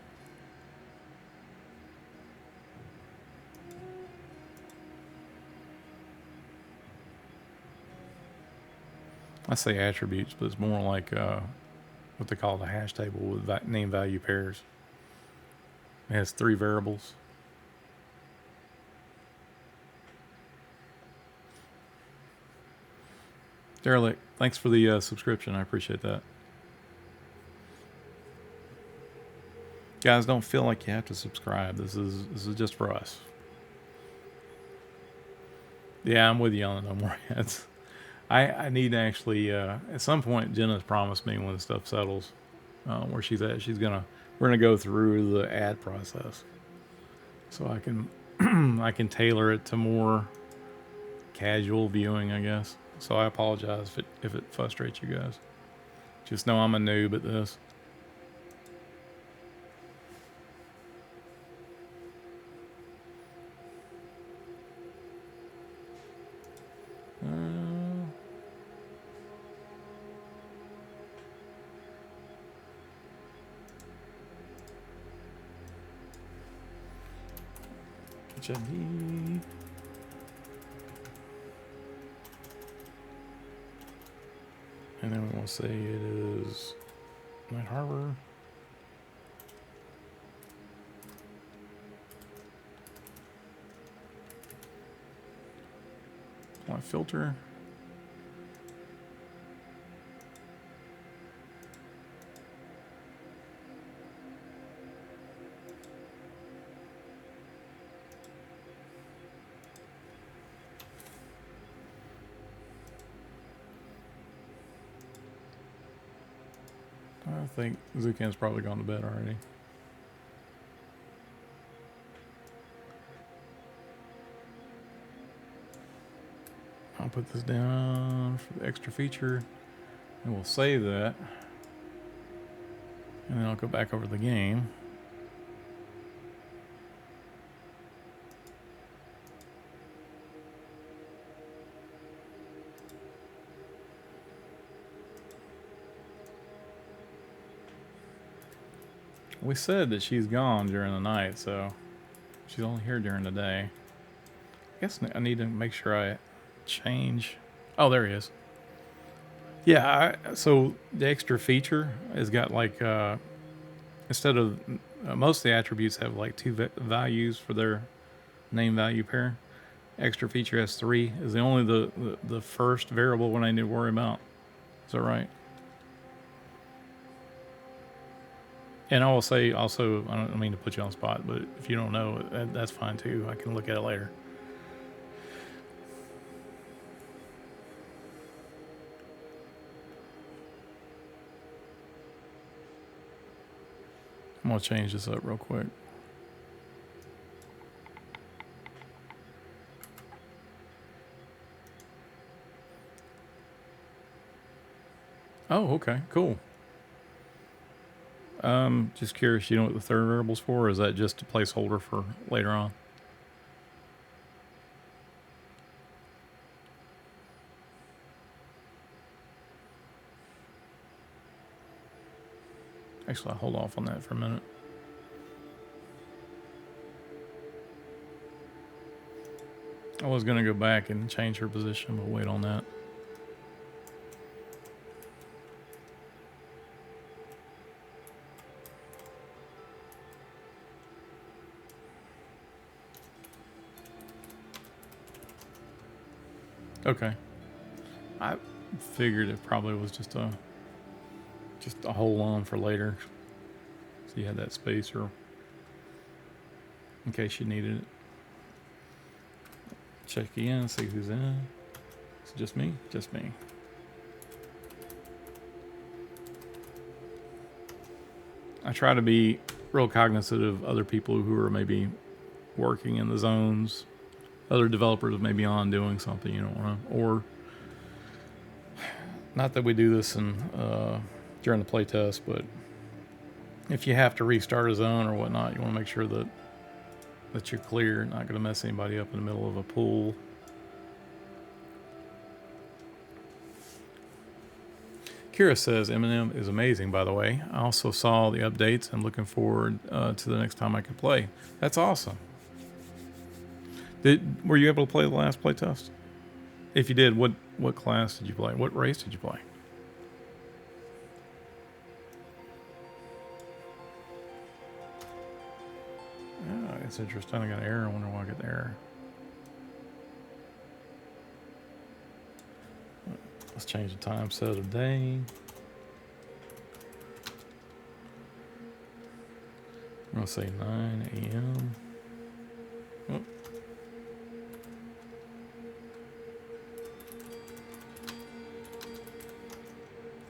I say attributes, but it's more like what they call the hash table with name value pairs. It has 3 variables. Derelict, thanks for the subscription. I appreciate that. Guys, don't feel like you have to subscribe. This is just for us. Yeah, I'm with you on the no more ads. I need to actually at some point. Jenna's promised me when the stuff settles, where she's at, we're gonna go through the ad process, so I can I can tailor it to more casual viewing, I guess. So I apologize if it frustrates you guys. Just know I'm a noob at this. HID. And then we want to say it is Night Harbor. My filter. I think Zucan's probably gone to bed already. I'll put this down for the extra feature, and we'll save that. And then I'll go back over the game. We said that she's gone during the night, so she's only here during the day. I guess I need to make sure I change. Oh, there he is. Yeah, so the extra feature has got like, instead of, most of the attributes have like 2 values for their name value pair. Extra feature has 3. Is the only the first variable one I need to worry about. Is that right? And I will say also, I don't mean to put you on the spot, but if you don't know, that's fine too. I can look at it later. I'm going to change this up real quick. Oh, okay, cool. Just curious, you know what the third variable's for, or is that just a placeholder for later on? Actually, I'll hold off on that for a minute. I was going to go back and change her position, but wait on that. Okay. I figured it probably was just a hold on for later. So you had that space, or in case you needed it. Check again, see who's in. Is it just me? Just me. I try to be real cognizant of other people who are maybe working in the zones. Other developers may be on doing something you don't want to, or not that we do this in during the playtest, but if you have to restart a zone or whatnot, you want to make sure that you're clear, not going to mess anybody up in the middle of a pool. Kira says Eminem is amazing, by the way. I also saw the updates. I'm looking forward to the next time I can play. That's awesome. Were you able to play the last playtest? If you did, what class did you play? What race did you play? Oh, it's interesting. I got an error. I wonder why I got the error. Let's change the time set of day. I'm going to say 9 a.m. Oh.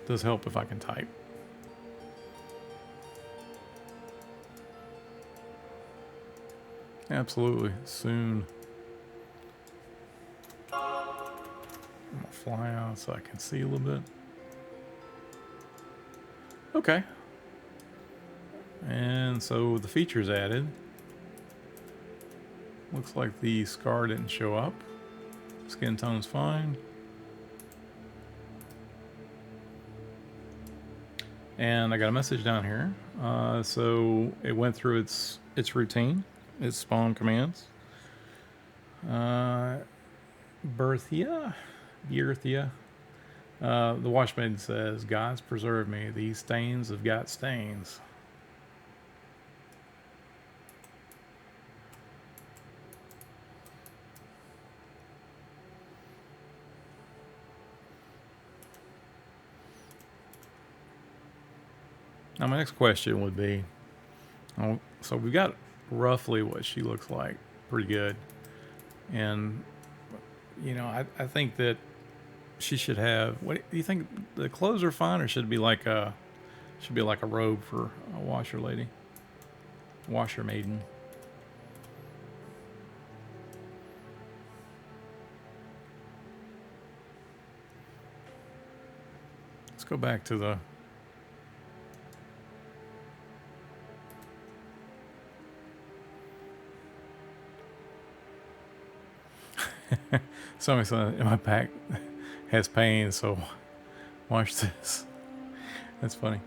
Does help if I can type. Absolutely. Soon. I'm going to fly out so I can see a little bit. Okay. And so the features added. Looks like the scar didn't show up. Skin tone's fine. And I got a message down here. So it went through its routine, its spawn commands. Berthia. The watchmaiden says, "Gods preserve me. These stains have got stains." Now my next question would be, so we've got roughly what she looks like, pretty good. And, you know, I think that she should have, what do you think, the clothes are fine, or should be like a robe for a washer lady? Washer maiden. Let's go back to the somebody said my back has pain, so watch this. That's funny.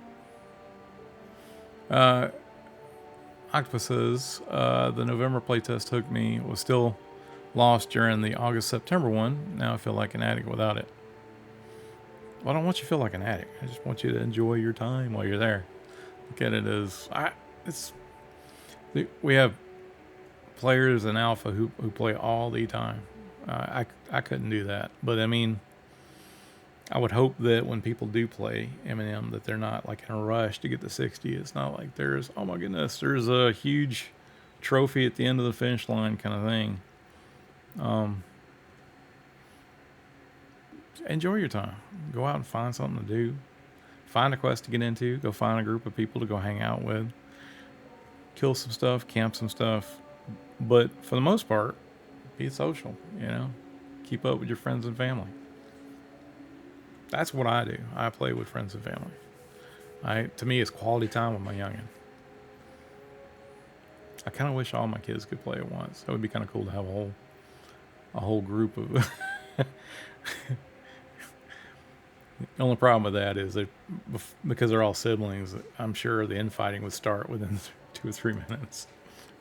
Octopus says the November playtest hooked me. Was still lost during the August-September one. Now I feel like an addict without it. Well, I don't want you to feel like an addict. I just want you to enjoy your time while you're there. Look at it as we have players in alpha who play all the time. I couldn't do that, but I mean, I would hope that when people do play Eminem, that they're not like in a rush to get to 60. It's not like there's, oh my goodness, there's a huge trophy at the end of the finish line kind of thing. Enjoy your time. Go out and find something to do. Find a quest to get into. Go find a group of people to go hang out with. Kill some stuff, camp some stuff. But for the most part, be social, you know. Keep up with your friends and family. That's what I do. I play with friends and family. To me, it's quality time with my youngin. I kind of wish all my kids could play at once. That would be kind of cool to have a whole group of. The only problem with that is that because they're all siblings, I'm sure the infighting would start within 2 or 3 minutes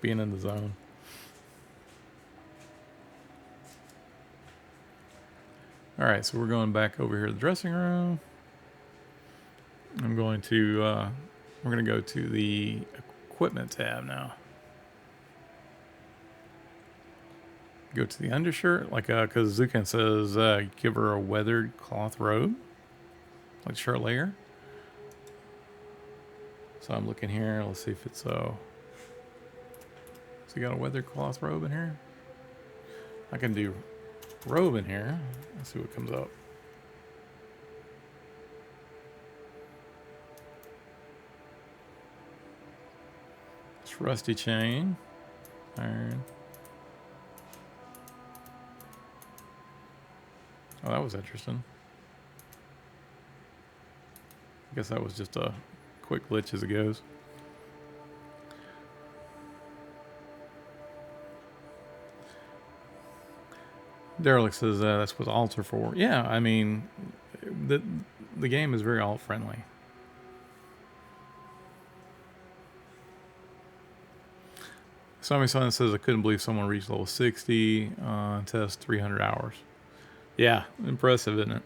being in the zone. All right, so we're going back over here to the dressing room. We're going to go to the equipment tab now. Go to the undershirt, like because Zukan says give her a weathered cloth robe, like shirt layer. So I'm looking here. Let's see if it's so you got a weathered cloth robe in here. I can do robe in here. Let's see what comes up. It's rusty chain, iron. Oh, that was interesting. I guess that was just a quick glitch as it goes. Derelict says that's what alts are for. Yeah, I mean, the game is very alt friendly. Somebody Son says I couldn't believe someone reached level 60 test 300 hours. Yeah, impressive, isn't it?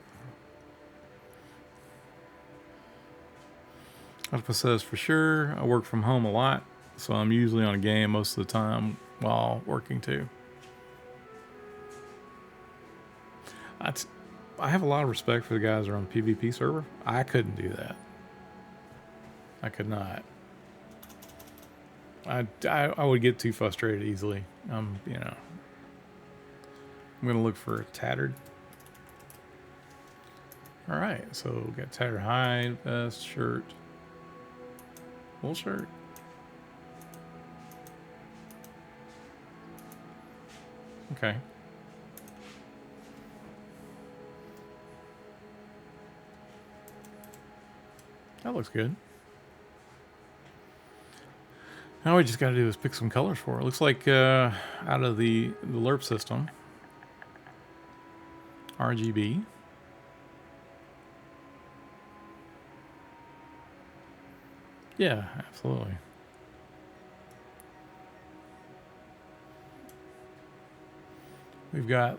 Octopus says for sure. I work from home a lot, so I'm usually on a game most of the time while working too. I have a lot of respect for the guys that are on PvP server. I couldn't do that. I could not. I would get too frustrated easily. You know. I'm gonna look for tattered. All right, so we got tattered hide, vest, shirt, wool shirt. Okay. That looks good. Now we just got to do is pick some colors for it. Looks like out of the LERP system, RGB. Yeah, absolutely. We've got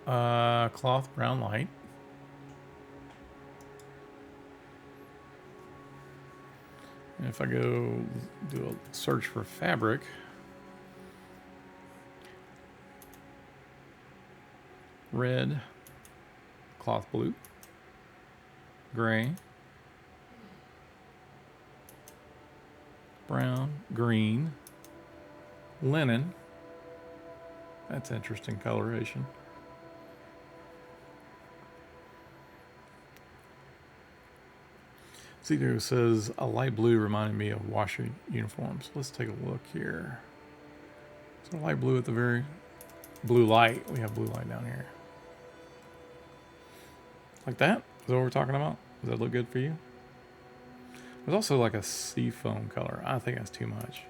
cloth brown light. And if I go do a search for fabric, red, cloth blue, gray, brown, green, linen. That's interesting coloration. Zito says a light blue reminded me of washer uniforms. Let's take a look here. So light blue at the very blue light. We have blue light down here. Like that? Is that what we're talking about? Does that look good for you? There's also like a seafoam color. I think that's too much.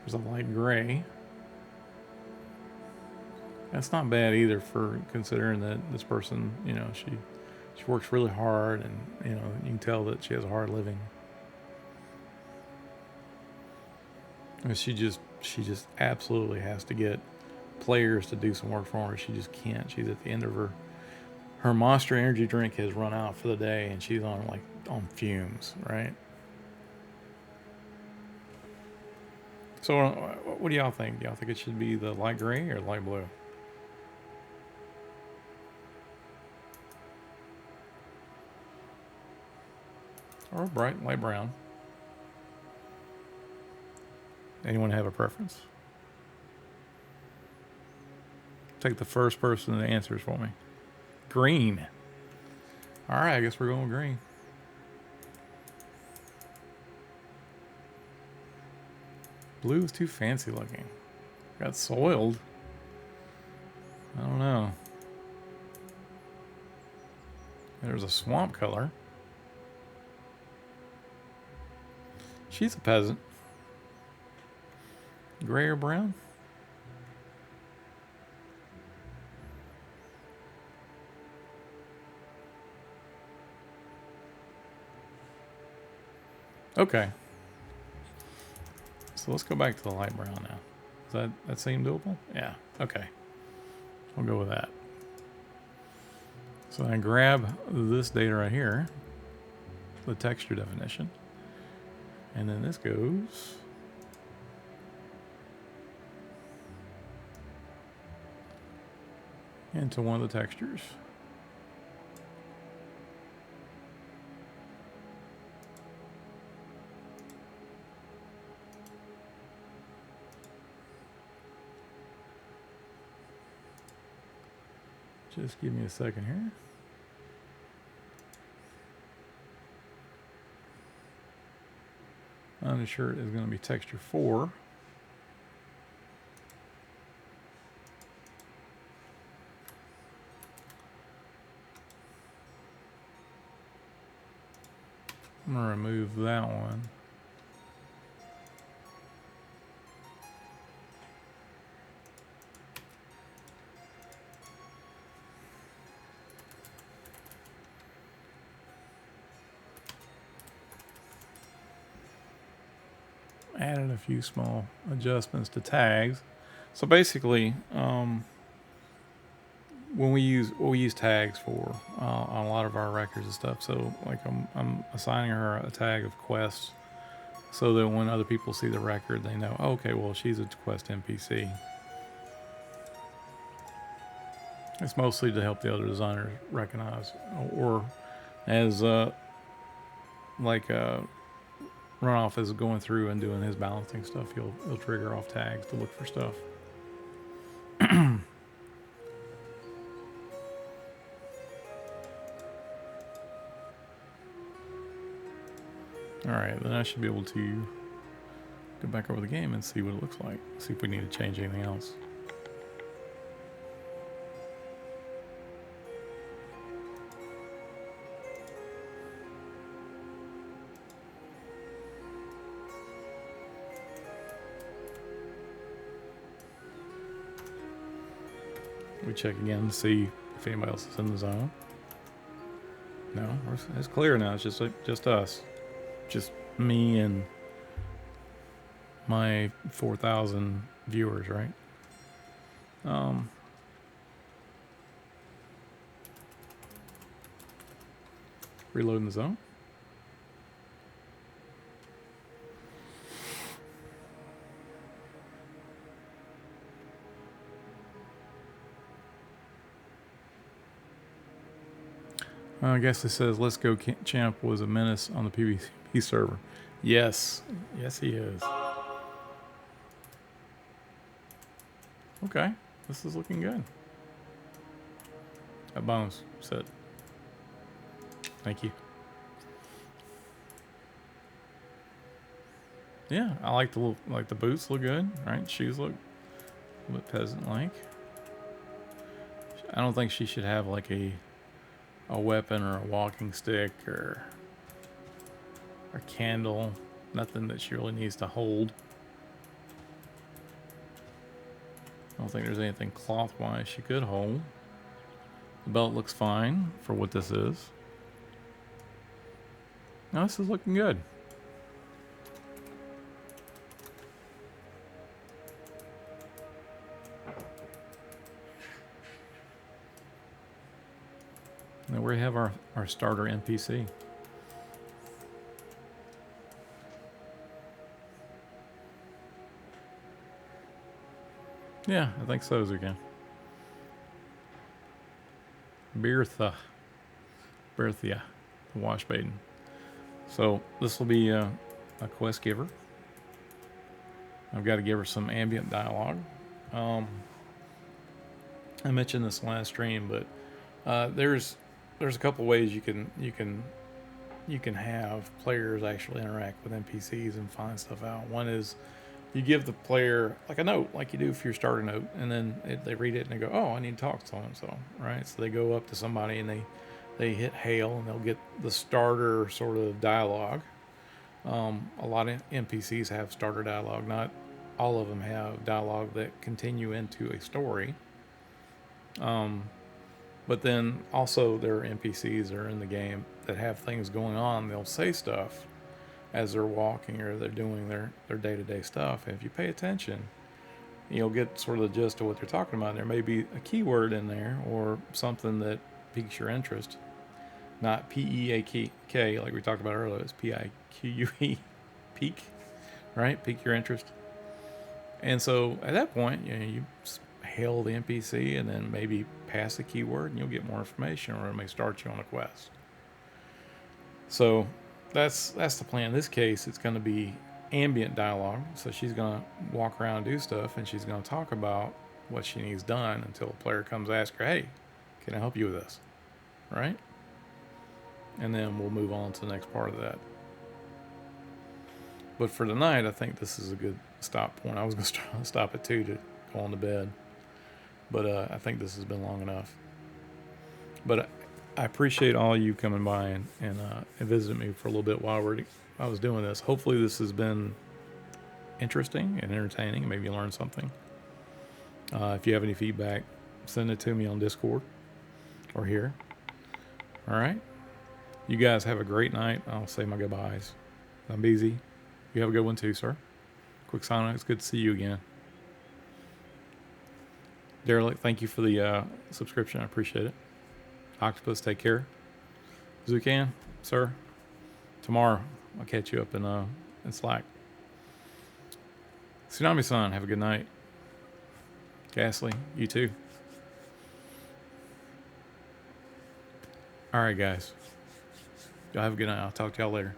There's a light gray. That's not bad either for considering that this person, you know, she works really hard, and you know, you can tell that she has a hard living. And she just absolutely has to get players to do some work for her. She just can't. She's at the end of her Monster Energy drink has run out for the day, and she's on fumes, right? So what do y'all think? Do y'all think it should be the light gray or light blue? Or bright light brown? Anyone have a preference? Take the first person that answers for me. Green. All right, I guess we're going green. Blue is too fancy looking. Got soiled. I don't know. There's a swamp color. She's a peasant. Gray or brown? Okay. So let's go back to the light brown now. Does that seem doable? Yeah. Okay. We'll go with that. So I grab this data right here, the texture definition, and then this goes into one of the textures. Just give me a second here. Undershirt is going to be texture 4. I'm gonna remove that one. Added a few small adjustments to tags. So basically, when we use tags for on a lot of our records and stuff. So like I'm assigning her a tag of quests, so that when other people see the record, they know, oh, okay, well she's a quest NPC. It's mostly to help the other designers recognize, or as Runoff is going through and doing his balancing stuff, he'll trigger off tags to look for stuff. Alright, then I should be able to go back over the game and see what it looks like. See if we need to change anything else. We check again to see if anybody else is in the zone. No, it's clear now. It's just us. Just me and my 4,000 viewers, right? Reloading the zone. I guess it says Let's Go Champ was a menace on the PvP server. Yes. Yes, he is. Okay. This is looking good. Bones said. Thank you. Yeah, I like the boots look good, right? Shoes look a bit peasant-like. I don't think she should have like a weapon or a walking stick or a candle. Nothing that she really needs to hold. I don't think there's anything cloth-wise she could hold. The belt looks fine for what this is. Now this is looking good. Now we have our starter NPC. Yeah, I think so, Zuka. Bertha, the wash maiden. So this will be a quest giver. I've got to give her some ambient dialogue. I mentioned this last stream, but there's a couple ways you can have players actually interact with NPCs and find stuff out. One is you give the player like a note, like you do for your starter note, and then they read it and they go, "Oh, I need to talk to so and so," right? So they go up to somebody and they hit hail and they'll get the starter sort of dialogue. A lot of NPCs have starter dialogue. Not all of them have dialogue that continue into a story. But then also there are NPCs that are in the game that have things going on. They'll say stuff as they're walking or they're doing their day-to-day stuff. And if you pay attention, you'll get sort of the gist of what they're talking about. There may be a keyword in there or something that piques your interest. Not P-E-A-K, like we talked about earlier. It's P-I-Q-U-E. Pique, right? Pique your interest. And so at that point, you hail the NPC and then maybe pass the keyword and you'll get more information, or it may start you on a quest. So that's the plan. In this case, it's going to be ambient dialogue. So she's going to walk around and do stuff, and she's going to talk about what she needs done until a player comes ask her, "Hey, can I help you with this?" Right? And then we'll move on to the next part of that. But for tonight, I think this is a good stop point. I was going to stop at 2 to go on to bed, but I think this has been long enough. But I appreciate all you coming by and visiting me for a little bit while I was doing this. Hopefully, this has been interesting and entertaining. Maybe you learned something. If you have any feedback, send it to me on Discord or here. All right. You guys have a great night. I'll say my goodbyes. I'm busy. You have a good one too, sir. Quick sign out. It's good to see you again. Derelict, thank you for the subscription. I appreciate it. Octopus, take care. Zucan, sir. Tomorrow, I'll catch you up in Slack. Tsunami-san, have a good night. Ghastly, you too. All right, guys. Y'all have a good night. I'll talk to y'all later.